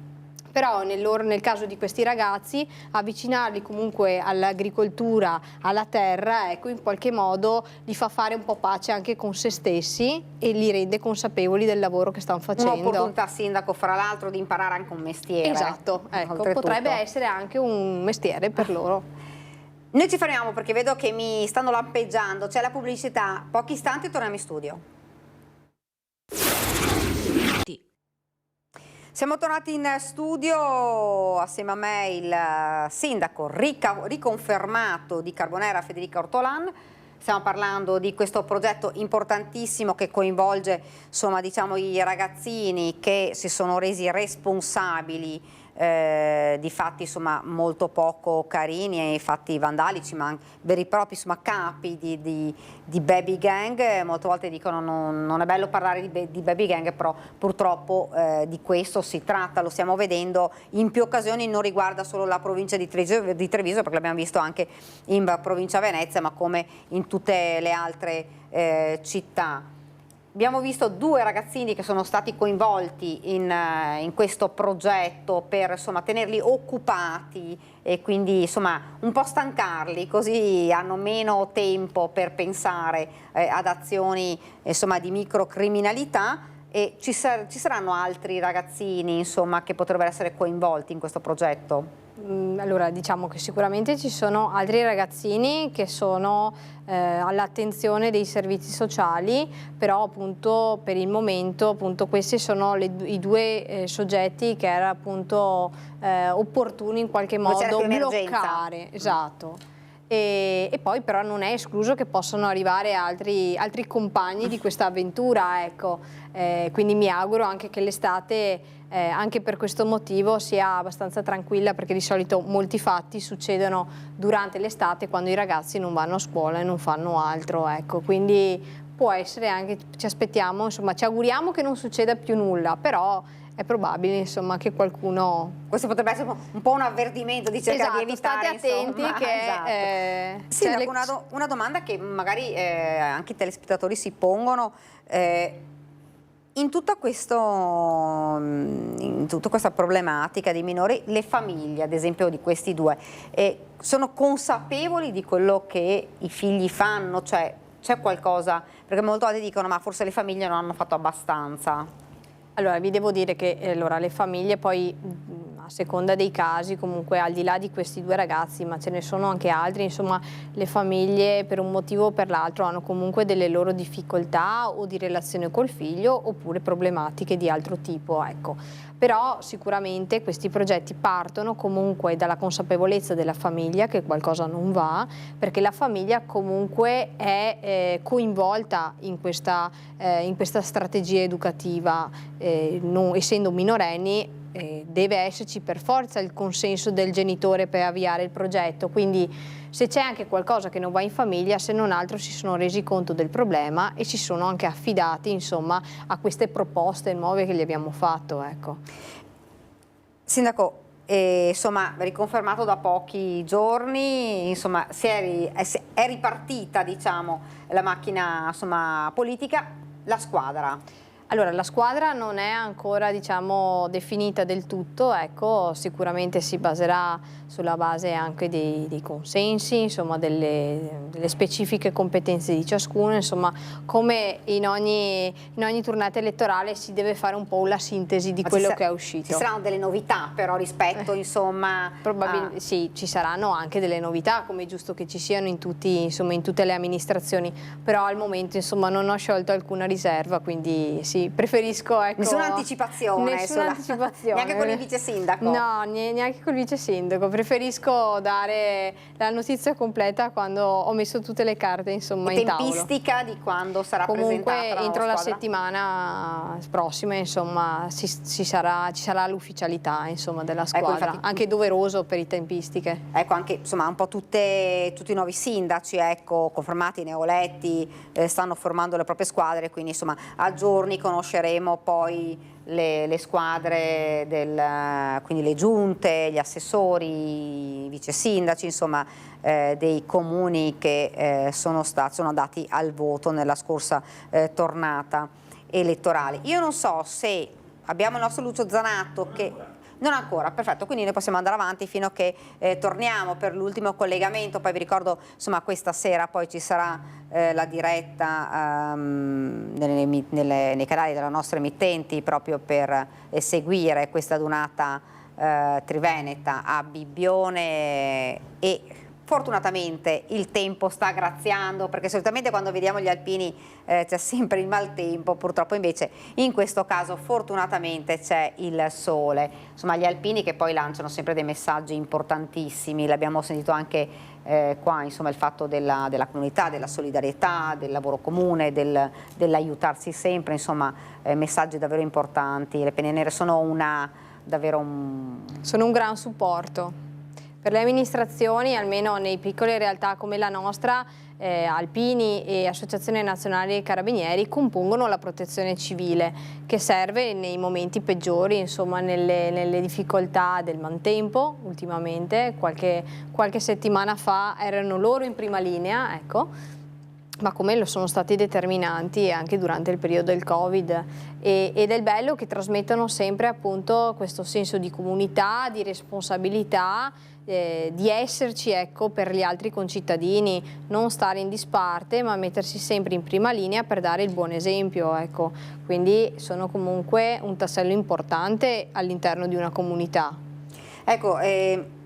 Però nel caso di questi ragazzi, avvicinarli comunque all'agricoltura, alla terra, ecco, in qualche modo li fa fare un po' pace anche con se stessi e li rende consapevoli del lavoro che stanno facendo. Un'opportunità, sindaco, fra l'altro, di imparare anche un mestiere. Esatto, ecco, potrebbe essere anche un mestiere per loro. Noi ci fermiamo perché vedo che mi stanno lampeggiando, c'è la pubblicità, pochi istanti e torniamo in studio. Siamo tornati in studio, assieme a me il sindaco riconfermato di Carbonera, Federica Ortolan. Stiamo parlando di questo progetto importantissimo che coinvolge, insomma, diciamo, i ragazzini che si sono resi responsabili di fatti, insomma, molto poco carini e fatti vandalici, ma veri e propri, insomma, capi di baby gang. Molte volte dicono non è bello parlare di baby gang, però purtroppo di questo si tratta, lo stiamo vedendo in più occasioni. Non riguarda solo la provincia di Treviso, perché l'abbiamo visto anche in provincia Venezia, ma come in tutte le altre città. Abbiamo visto 2 ragazzini che sono stati coinvolti in questo progetto per, insomma, tenerli occupati e quindi, insomma, un po' stancarli, così hanno meno tempo per pensare ad azioni, insomma, di microcriminalità. E ci saranno altri ragazzini, insomma, che potrebbero essere coinvolti in questo progetto? Allora, diciamo che sicuramente ci sono altri ragazzini che sono all'attenzione dei servizi sociali, però appunto per il momento appunto questi sono i 2 soggetti che era appunto opportuni in qualche modo bloccare. Esatto. E poi però non è escluso che possano arrivare altri compagni di questa avventura, ecco. Quindi mi auguro anche che l'estate anche per questo motivo sia abbastanza tranquilla, perché di solito molti fatti succedono durante l'estate, quando i ragazzi non vanno a scuola e non fanno altro, ecco. Quindi può essere anche, ci aspettiamo, insomma, ci auguriamo che non succeda più nulla, però è probabile, insomma, che qualcuno... Questo potrebbe essere un po' un avvertimento di cercare di evitare, state attenti, insomma, che... Sì, una domanda che magari anche i telespettatori si pongono. In tutta questa problematica dei minori, le famiglie, ad esempio di questi 2, sono consapevoli di quello che i figli fanno? Cioè, c'è qualcosa? Perché molte volte dicono ma forse le famiglie non hanno fatto abbastanza. Allora, vi devo dire che le famiglie poi, a seconda dei casi, comunque al di là di questi 2 ragazzi, ma ce ne sono anche altri, insomma, le famiglie per un motivo o per l'altro hanno comunque delle loro difficoltà o di relazione col figlio oppure problematiche di altro tipo, ecco. Però sicuramente questi progetti partono comunque dalla consapevolezza della famiglia che qualcosa non va, perché la famiglia comunque è coinvolta in questa strategia educativa, essendo minorenni. Deve esserci per forza il consenso del genitore per avviare il progetto, quindi se c'è anche qualcosa che non va in famiglia, se non altro si sono resi conto del problema e si sono anche affidati, insomma, a queste proposte nuove che gli abbiamo fatto, ecco. Sindaco, insomma, riconfermato da pochi giorni, insomma, è ripartita, diciamo, la macchina, insomma, politica, la squadra. Allora, la squadra non è ancora, diciamo, definita del tutto, ecco, sicuramente si baserà sulla base anche dei consensi, insomma, delle specifiche competenze di ciascuno, insomma, come in ogni tornata elettorale si deve fare un po' la sintesi di quello che è uscito. Ci saranno delle novità però rispetto, insomma... Probabilmente sì, ci saranno anche delle novità, come è giusto che ci siano in tutte le amministrazioni, però al momento, insomma, non ho scelto alcuna riserva, quindi sì, preferisco, ecco, nessuna anticipazione, neanche con il vice sindaco? No, neanche col vice sindaco, preferisco dare la notizia completa quando ho messo tutte le carte, insomma, in tavolo. Tempistica di quando sarà presentata la Comunque entro la squadra? Settimana prossima, insomma, ci sarà l'ufficialità, insomma, della squadra, Ecco, infatti, anche doveroso per le tempistiche. Ecco, anche insomma un po' tutti i nuovi sindaci, ecco, confermati, neoeletti, stanno formando le proprie squadre, quindi insomma a giorni conosceremo poi le squadre, quindi le giunte, gli assessori, i vice sindaci, insomma dei comuni che sono andati al voto nella scorsa tornata elettorale. Io non so se abbiamo il nostro Lucio Zanato che... Non ancora, perfetto, quindi noi possiamo andare avanti fino a che torniamo per l'ultimo collegamento, poi vi ricordo, insomma, questa sera poi ci sarà la diretta nei canali delle nostre emittenti proprio per seguire questa adunata triveneta a Bibbione e fortunatamente il tempo sta graziando, perché solitamente quando vediamo gli alpini c'è sempre il maltempo, purtroppo invece in questo caso fortunatamente c'è il sole. Insomma, gli alpini che poi lanciano sempre dei messaggi importantissimi, l'abbiamo sentito anche qua, insomma, il fatto della comunità, della solidarietà, del lavoro comune, dell'aiutarsi sempre, insomma messaggi davvero importanti. Le Penne Nere sono Sono un gran supporto. Per le amministrazioni, almeno nei piccole realtà come la nostra, Alpini e Associazione Nazionale dei Carabinieri compongono la protezione civile che serve nei momenti peggiori, insomma nelle difficoltà del maltempo ultimamente, qualche settimana fa erano loro in prima linea, ecco, ma come lo sono stati determinanti anche durante il periodo del Covid ed è bello che trasmettono sempre appunto questo senso di comunità, di responsabilità, di esserci, ecco, per gli altri concittadini, non stare in disparte ma mettersi sempre in prima linea per dare il buon esempio, ecco. Quindi sono comunque un tassello importante all'interno di una comunità. Ecco,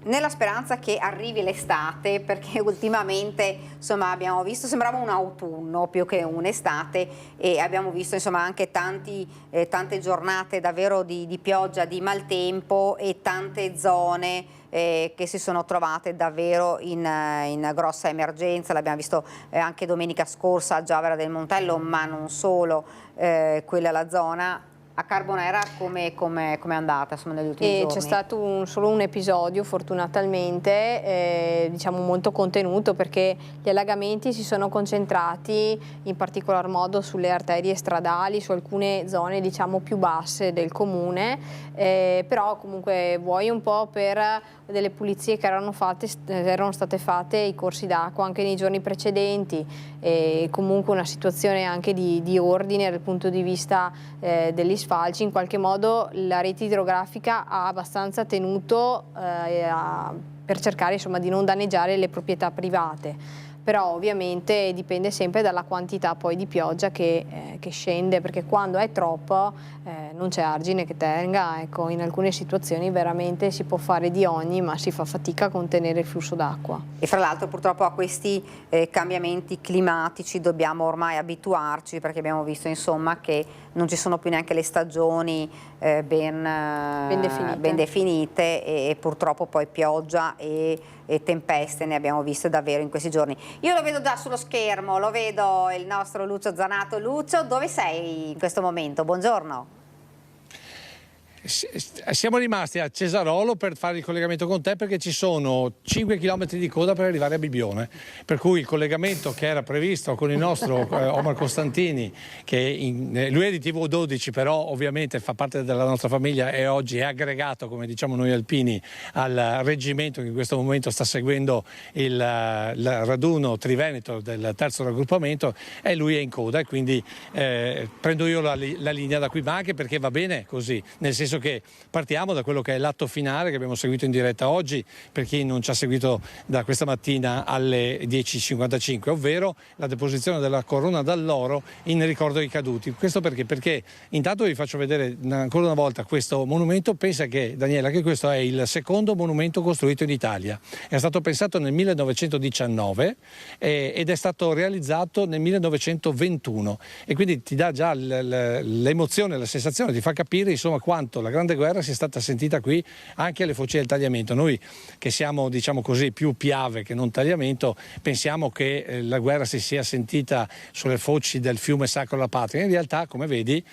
nella speranza che arrivi l'estate, perché ultimamente, insomma, abbiamo visto, sembrava un autunno più che un'estate, e abbiamo visto, insomma, anche tante giornate davvero di pioggia, di maltempo e tante zone che si sono trovate davvero in grossa emergenza. L'abbiamo visto anche domenica scorsa a Giavera del Montello, ma non solo, quella è la zona. A Carbonera come è andata, insomma, negli ultimi giorni? C'è stato solo un episodio, fortunatamente, diciamo molto contenuto, perché gli allagamenti si sono concentrati in particolar modo sulle arterie stradali, su alcune zone, diciamo, più basse del comune, però comunque vuoi un po' per delle pulizie che erano state fatte, i corsi d'acqua anche nei giorni precedenti, e comunque una situazione anche di ordine dal punto di vista degli sfalci. In qualche modo la rete idrografica ha abbastanza tenuto per cercare, insomma, di non danneggiare le proprietà private. Però ovviamente dipende sempre dalla quantità poi di pioggia che scende, perché quando è troppo non c'è argine che tenga, ecco, in alcune situazioni veramente si può fare di ogni, ma si fa fatica a contenere il flusso d'acqua. E fra l'altro purtroppo a questi cambiamenti climatici dobbiamo ormai abituarci, perché abbiamo visto, insomma, che non ci sono più neanche le stagioni ben definite e purtroppo poi pioggia e tempeste ne abbiamo viste davvero in questi giorni. Io lo vedo già sullo schermo, lo vedo il nostro Lucio Zanato. Lucio, dove sei in questo momento? Buongiorno. Siamo rimasti a Cesarolo per fare il collegamento con te, perché ci sono 5 km di coda per arrivare a Bibione, per cui il collegamento che era previsto con il nostro Omar Costantini, lui è di TV12, però ovviamente fa parte della nostra famiglia e oggi è aggregato, come diciamo noi alpini, al reggimento che in questo momento sta seguendo il raduno triveneto del terzo raggruppamento, e lui è in coda, e quindi prendo io la linea da qui, ma anche perché va bene così, nel senso che partiamo da quello che è l'atto finale che abbiamo seguito in diretta oggi, per chi non ci ha seguito da questa mattina alle 10:55, ovvero la deposizione della corona d'alloro in ricordo ai caduti. Questo perché intanto vi faccio vedere ancora una volta questo monumento. Pensa che, Daniela, che questo è il secondo monumento costruito in Italia. È stato pensato nel 1919 ed è stato realizzato nel 1921, e quindi ti dà già l'emozione, la sensazione, ti fa capire insomma quanto la Grande Guerra sia stata sentita qui anche alle foci del Tagliamento. Noi che siamo, diciamo così, più Piave che non Tagliamento, pensiamo che la guerra si sia sentita sulle foci del fiume Sacro la Patria. In realtà, come vedi,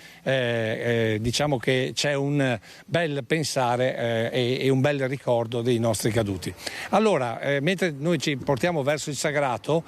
diciamo che c'è un bel pensare e un bel ricordo dei nostri caduti. Allora, mentre noi ci portiamo verso il sagrato,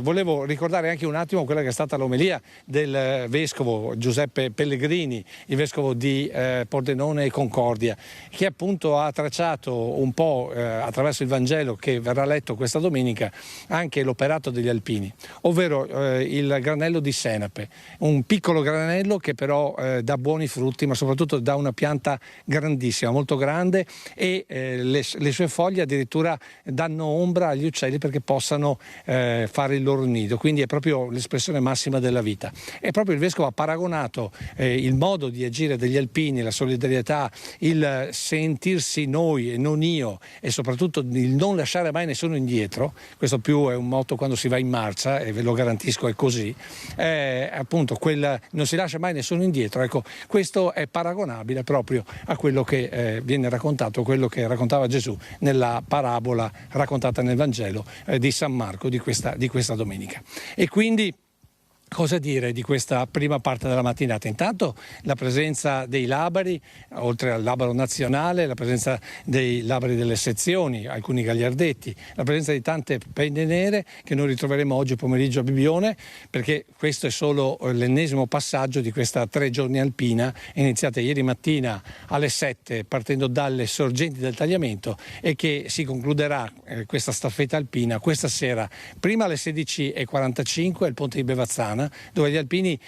volevo ricordare anche un attimo quella che è stata l'omelia del vescovo Giuseppe Pellegrini, il vescovo di Pordenone e Concordia, che appunto ha tracciato un po' attraverso il Vangelo che verrà letto questa domenica anche l'operato degli alpini, ovvero il granello di senape, un piccolo granello che però dà buoni frutti, ma soprattutto dà una pianta grandissima, molto grande, e le sue foglie addirittura danno ombra agli uccelli perché possano fare il loro nido, quindi è proprio l'espressione massima della vita. E proprio il vescovo ha paragonato il modo di agire degli alpini, la solidarietà, il sentirsi noi e non io, e soprattutto il non lasciare mai nessuno indietro. Questo più è un motto quando si va in marcia, e ve lo garantisco è così, appunto non si lascia mai nessuno indietro. Ecco, questo è paragonabile proprio a quello che viene raccontato, quello che raccontava Gesù nella parabola raccontata nel Vangelo di San Marco di questa domenica. E quindi cosa dire di questa prima parte della mattinata? Intanto la presenza dei labari, oltre al labaro nazionale, la presenza dei labari delle sezioni, alcuni gagliardetti, la presenza di tante penne nere che noi ritroveremo oggi pomeriggio a Bibione, perché questo è solo l'ennesimo passaggio di questa 3 giorni alpina, iniziata ieri mattina alle 7 partendo dalle sorgenti del Tagliamento, e che si concluderà questa staffetta alpina questa sera, prima alle 16:45 al ponte di Bevazzana, dove gli alpini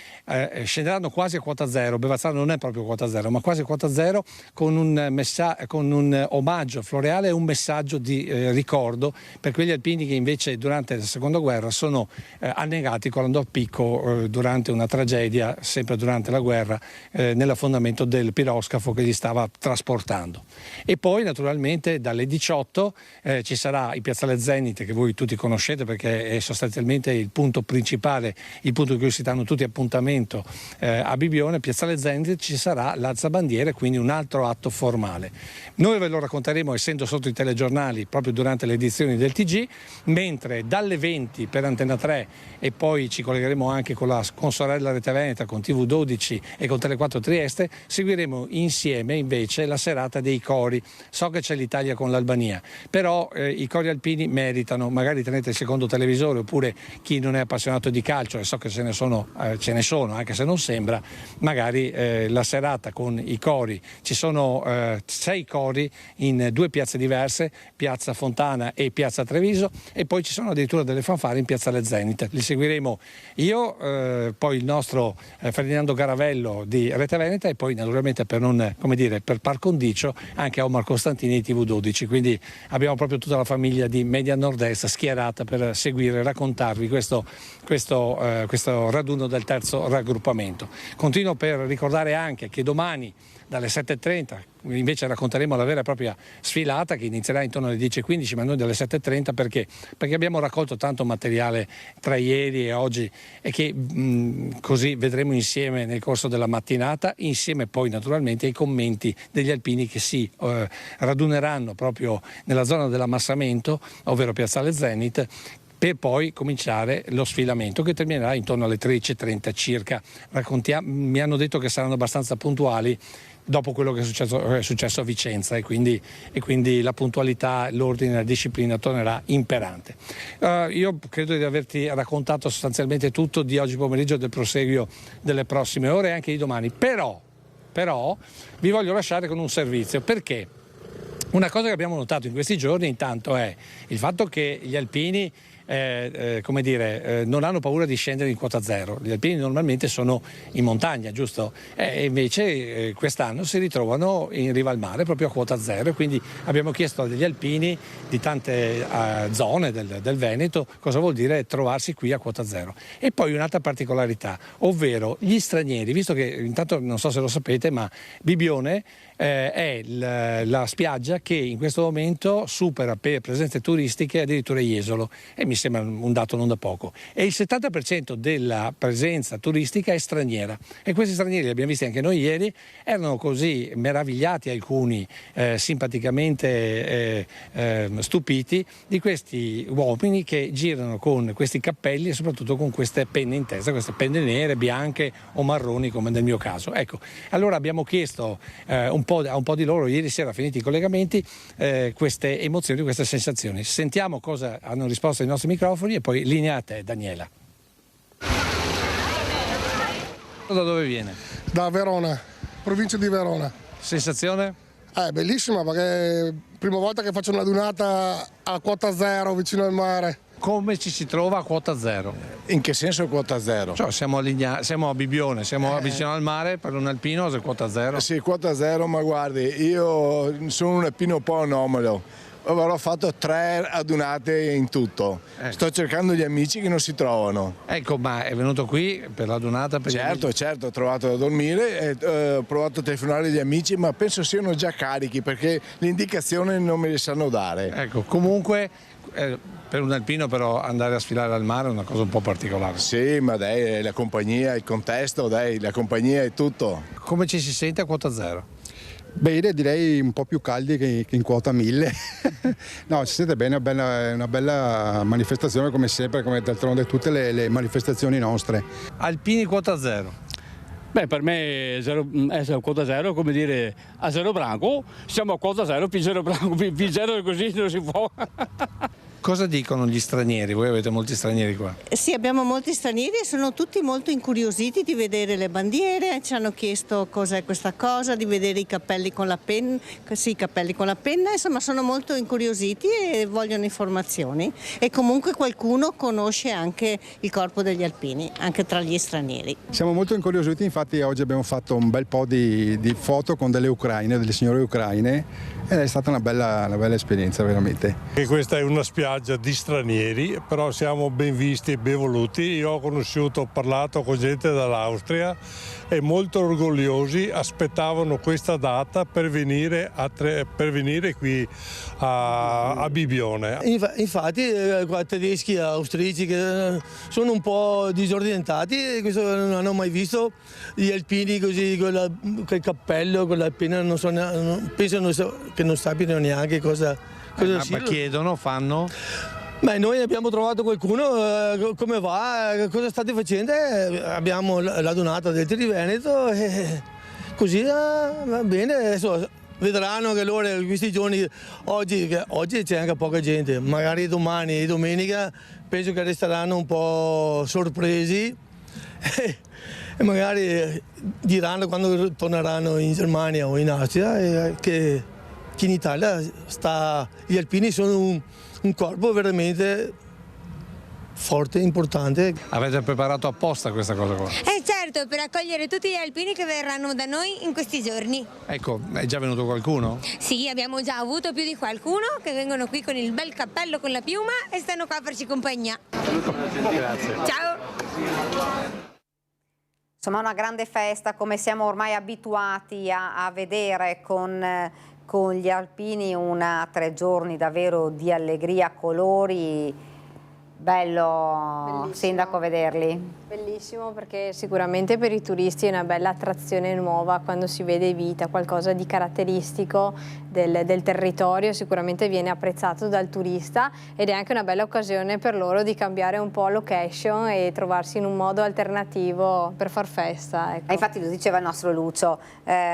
scenderanno quasi a quota zero. Bevazzana non è proprio quota zero, ma quasi a quota zero, con un omaggio floreale e un messaggio di ricordo per quegli alpini che invece durante la seconda guerra sono annegati colando a picco durante una tragedia, sempre durante la guerra, nell'affondamento del piroscafo che li stava trasportando. E poi naturalmente dalle 18 ci sarà il Piazzale Zenit, che voi tutti conoscete perché è sostanzialmente il punto principale, il punto in cui si danno tutti appuntamento a Bibione. Piazzale Zenit, ci sarà l'alzabandiere, quindi un altro atto formale. Noi ve lo racconteremo essendo sotto i telegiornali proprio durante le edizioni del TG, mentre dalle 20 per Antenna 3, e poi ci collegheremo anche con Sorella Rete Veneta, con TV12 e con Tele4 Trieste, seguiremo insieme invece la serata dei cori. So che c'è l'Italia con l'Albania, però i cori alpini meritano, magari tenete il secondo televisore, oppure chi non è appassionato di calcio, e so che ce ne sono anche se non sembra, magari la serata con i cori, ci sono 6 cori in 2 piazze diverse, Piazza Fontana e Piazza Treviso, e poi ci sono addirittura delle fanfare in Piazzale Zenit. Li seguiremo io, poi il nostro Ferdinando Garavello di Rete Veneta, e poi naturalmente per par condicio anche Omar Costantini di TV12, quindi abbiamo proprio tutta la famiglia di Media Nord-Est schierata per seguire e raccontarvi questo raduno del terzo raggruppamento. Continuo per ricordare anche che domani dalle 7:30 invece racconteremo la vera e propria sfilata, che inizierà intorno alle 10:15, ma noi dalle 7:30 perché abbiamo raccolto tanto materiale tra ieri e oggi, e che così vedremo insieme nel corso della mattinata, insieme poi naturalmente ai commenti degli alpini che si raduneranno proprio nella zona dell'ammassamento, ovvero Piazzale Zenit, per poi cominciare lo sfilamento che terminerà intorno alle 13:30 circa. Mi hanno detto che saranno abbastanza puntuali dopo quello che è successo a Vicenza e quindi la puntualità, l'ordine e la disciplina tornerà imperante. Io credo di averti raccontato sostanzialmente tutto di oggi pomeriggio, del proseguio delle prossime ore e anche di domani, però vi voglio lasciare con un servizio, perché una cosa che abbiamo notato in questi giorni intanto è il fatto che gli alpini non hanno paura di scendere in quota zero. Gli alpini normalmente sono in montagna, giusto? E invece quest'anno si ritrovano in riva al mare, proprio a quota zero, e quindi abbiamo chiesto agli alpini di tante zone del Veneto cosa vuol dire trovarsi qui a quota zero. E poi un'altra particolarità, ovvero gli stranieri, visto che intanto non so se lo sapete, ma Bibbione è la spiaggia che in questo momento supera per presenze turistiche addirittura Jesolo, e mi sembra un dato non da poco, e il 70% della presenza turistica è straniera, e questi stranieri, li abbiamo visti anche noi ieri, erano così meravigliati, alcuni simpaticamente stupiti di questi uomini che girano con questi cappelli e soprattutto con queste penne in testa, queste penne nere, bianche o marroni come nel mio caso. Ecco, allora abbiamo chiesto a un po' di loro ieri sera, finiti i collegamenti, queste emozioni, queste sensazioni. Sentiamo cosa hanno risposto ai nostri microfoni e poi linea a te, Daniela. Da dove viene? Da Verona, provincia di Verona. Sensazione? Bellissima, perché prima volta che faccio una dunata a quota zero vicino al mare. Come ci si trova a quota zero? In che senso quota zero? Cioè, siamo a Bibbione, siamo vicino al mare, per un alpino è quota zero? Sì, quota zero, ma guardi, io sono un alpino un po' anomalo. Avrò fatto 3 adunate in tutto. Sto cercando gli amici che non si trovano. Ecco, ma è venuto qui per l'adunata? Certo, ho trovato da dormire, ho provato a telefonare gli amici, ma penso siano già carichi perché le indicazioni non me le sanno dare. Ecco, comunque per un alpino però andare a sfilare al mare è una cosa un po' particolare. Sì, ma dai, la compagnia, il contesto, la compagnia è tutto. Come ci si sente a quota zero? Bene, direi un po' più caldi che in quota 1000. No, si sente bene, una bella manifestazione come sempre, come d'altronde tutte le manifestazioni nostre. Alpini quota zero. Beh, per me essere a quota zero è come dire a zero branco, siamo a quota zero, più zero branco, più zero così non si può. Cosa dicono gli stranieri? Voi avete molti stranieri qua? Sì, abbiamo molti stranieri e sono tutti molto incuriositi di vedere le bandiere, ci hanno chiesto cos'è questa cosa, di vedere i cappelli con la penna, insomma sono molto incuriositi e vogliono informazioni, e comunque qualcuno conosce anche il corpo degli alpini, anche tra gli stranieri. Siamo molto incuriositi, infatti oggi abbiamo fatto un bel po' di foto con delle signore ucraine, ed è stata una bella esperienza veramente. E questa è una spiaggia di stranieri, però siamo ben visti e ben voluti. Io ho parlato con gente dall'Austria e molto orgogliosi, aspettavano questa data per venire qui a Bibbione. Infatti qua tedeschi e austriaci che sono un po' disorientati, e questo non hanno mai visto gli alpini così con il cappello, con la penna, pensano che non sappiano neanche cosa sia. Ma chiedono, fanno? Beh, noi abbiamo trovato qualcuno, come va, cosa state facendo? Abbiamo la donata del Triveneto e così va bene. Adesso vedranno che loro questi giorni, oggi c'è anche poca gente, magari domani e domenica penso che resteranno un po' sorpresi e magari diranno quando torneranno in Germania o in Austria che in Italia gli alpini sono un corpo veramente forte, importante. Avete preparato apposta questa cosa qua? Certo, per accogliere tutti gli alpini che verranno da noi in questi giorni. Ecco, è già venuto qualcuno? Sì, abbiamo già avuto più di qualcuno che vengono qui con il bel cappello, con la piuma, e stanno qua a farci compagnia. Grazie. Ciao! Insomma, una grande festa, come siamo ormai abituati a vedere con gli alpini, 3 giorni davvero di allegria, colori, Bello, Bellissimo. Sindaco, vederli. Bellissimo, perché sicuramente per i turisti è una bella attrazione nuova quando si vede vita, qualcosa di caratteristico del territorio, sicuramente viene apprezzato dal turista ed è anche una bella occasione per loro di cambiare un po' location e trovarsi in un modo alternativo per far festa. Ecco. Infatti lo diceva il nostro Lucio,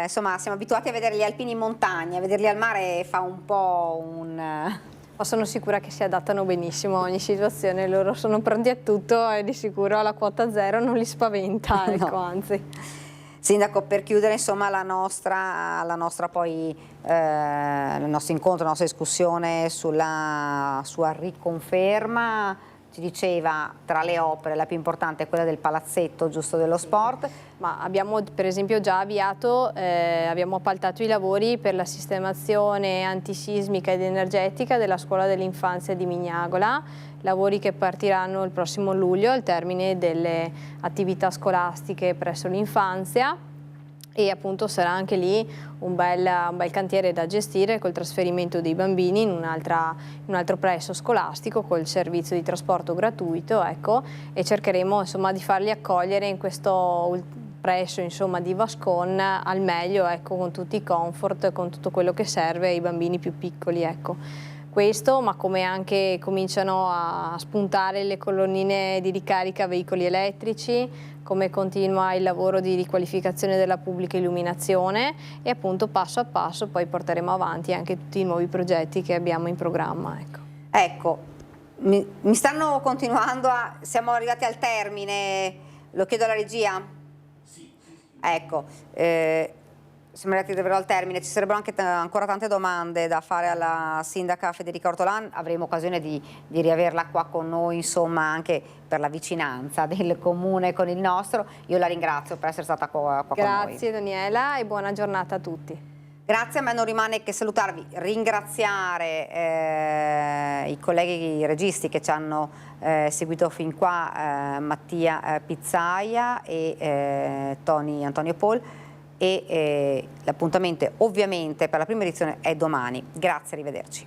insomma siamo abituati a vedere gli alpini in montagna, vederli al mare fa un po' un... Ma sono sicura che si adattano benissimo a ogni situazione, loro sono pronti a tutto e di sicuro la quota zero non li spaventa, ecco, No. anzi. Sindaco, per chiudere insomma il nostro incontro, la nostra discussione sulla sua riconferma, ci diceva tra le opere la più importante è quella del palazzetto giusto dello sport. Ma abbiamo per esempio già avviato, abbiamo appaltato i lavori per la sistemazione antisismica ed energetica della scuola dell'infanzia di Mignagola, lavori che partiranno il prossimo luglio al termine delle attività scolastiche presso l'infanzia. E appunto sarà anche lì un bel cantiere da gestire col trasferimento dei bambini in un altro plesso scolastico col servizio di trasporto gratuito, ecco, e cercheremo insomma di farli accogliere in questo plesso insomma di Vascon al meglio, ecco, con tutti i comfort, con tutto quello che serve ai bambini più piccoli, ecco. Questo, ma come anche cominciano a spuntare le colonnine di ricarica veicoli elettrici, come continua il lavoro di riqualificazione della pubblica illuminazione e appunto passo a passo poi porteremo avanti anche tutti i nuovi progetti che abbiamo in programma. Ecco, mi stanno continuando siamo arrivati al termine, lo chiedo alla regia? Sì. Ecco, siamo arrivati davvero al termine, ci sarebbero anche ancora tante domande da fare alla sindaca Federica Ortolan, avremo occasione di riaverla qua con noi, insomma, anche per la vicinanza del comune con il nostro. Io la ringrazio per essere stata qua con noi. Grazie Daniela e buona giornata a tutti. Grazie, a me non rimane che salutarvi, ringraziare i colleghi registi che ci hanno seguito fin qua, Mattia Pizzaia e Antonio Paul. E l'appuntamento ovviamente per la prima edizione è domani. Grazie, arrivederci.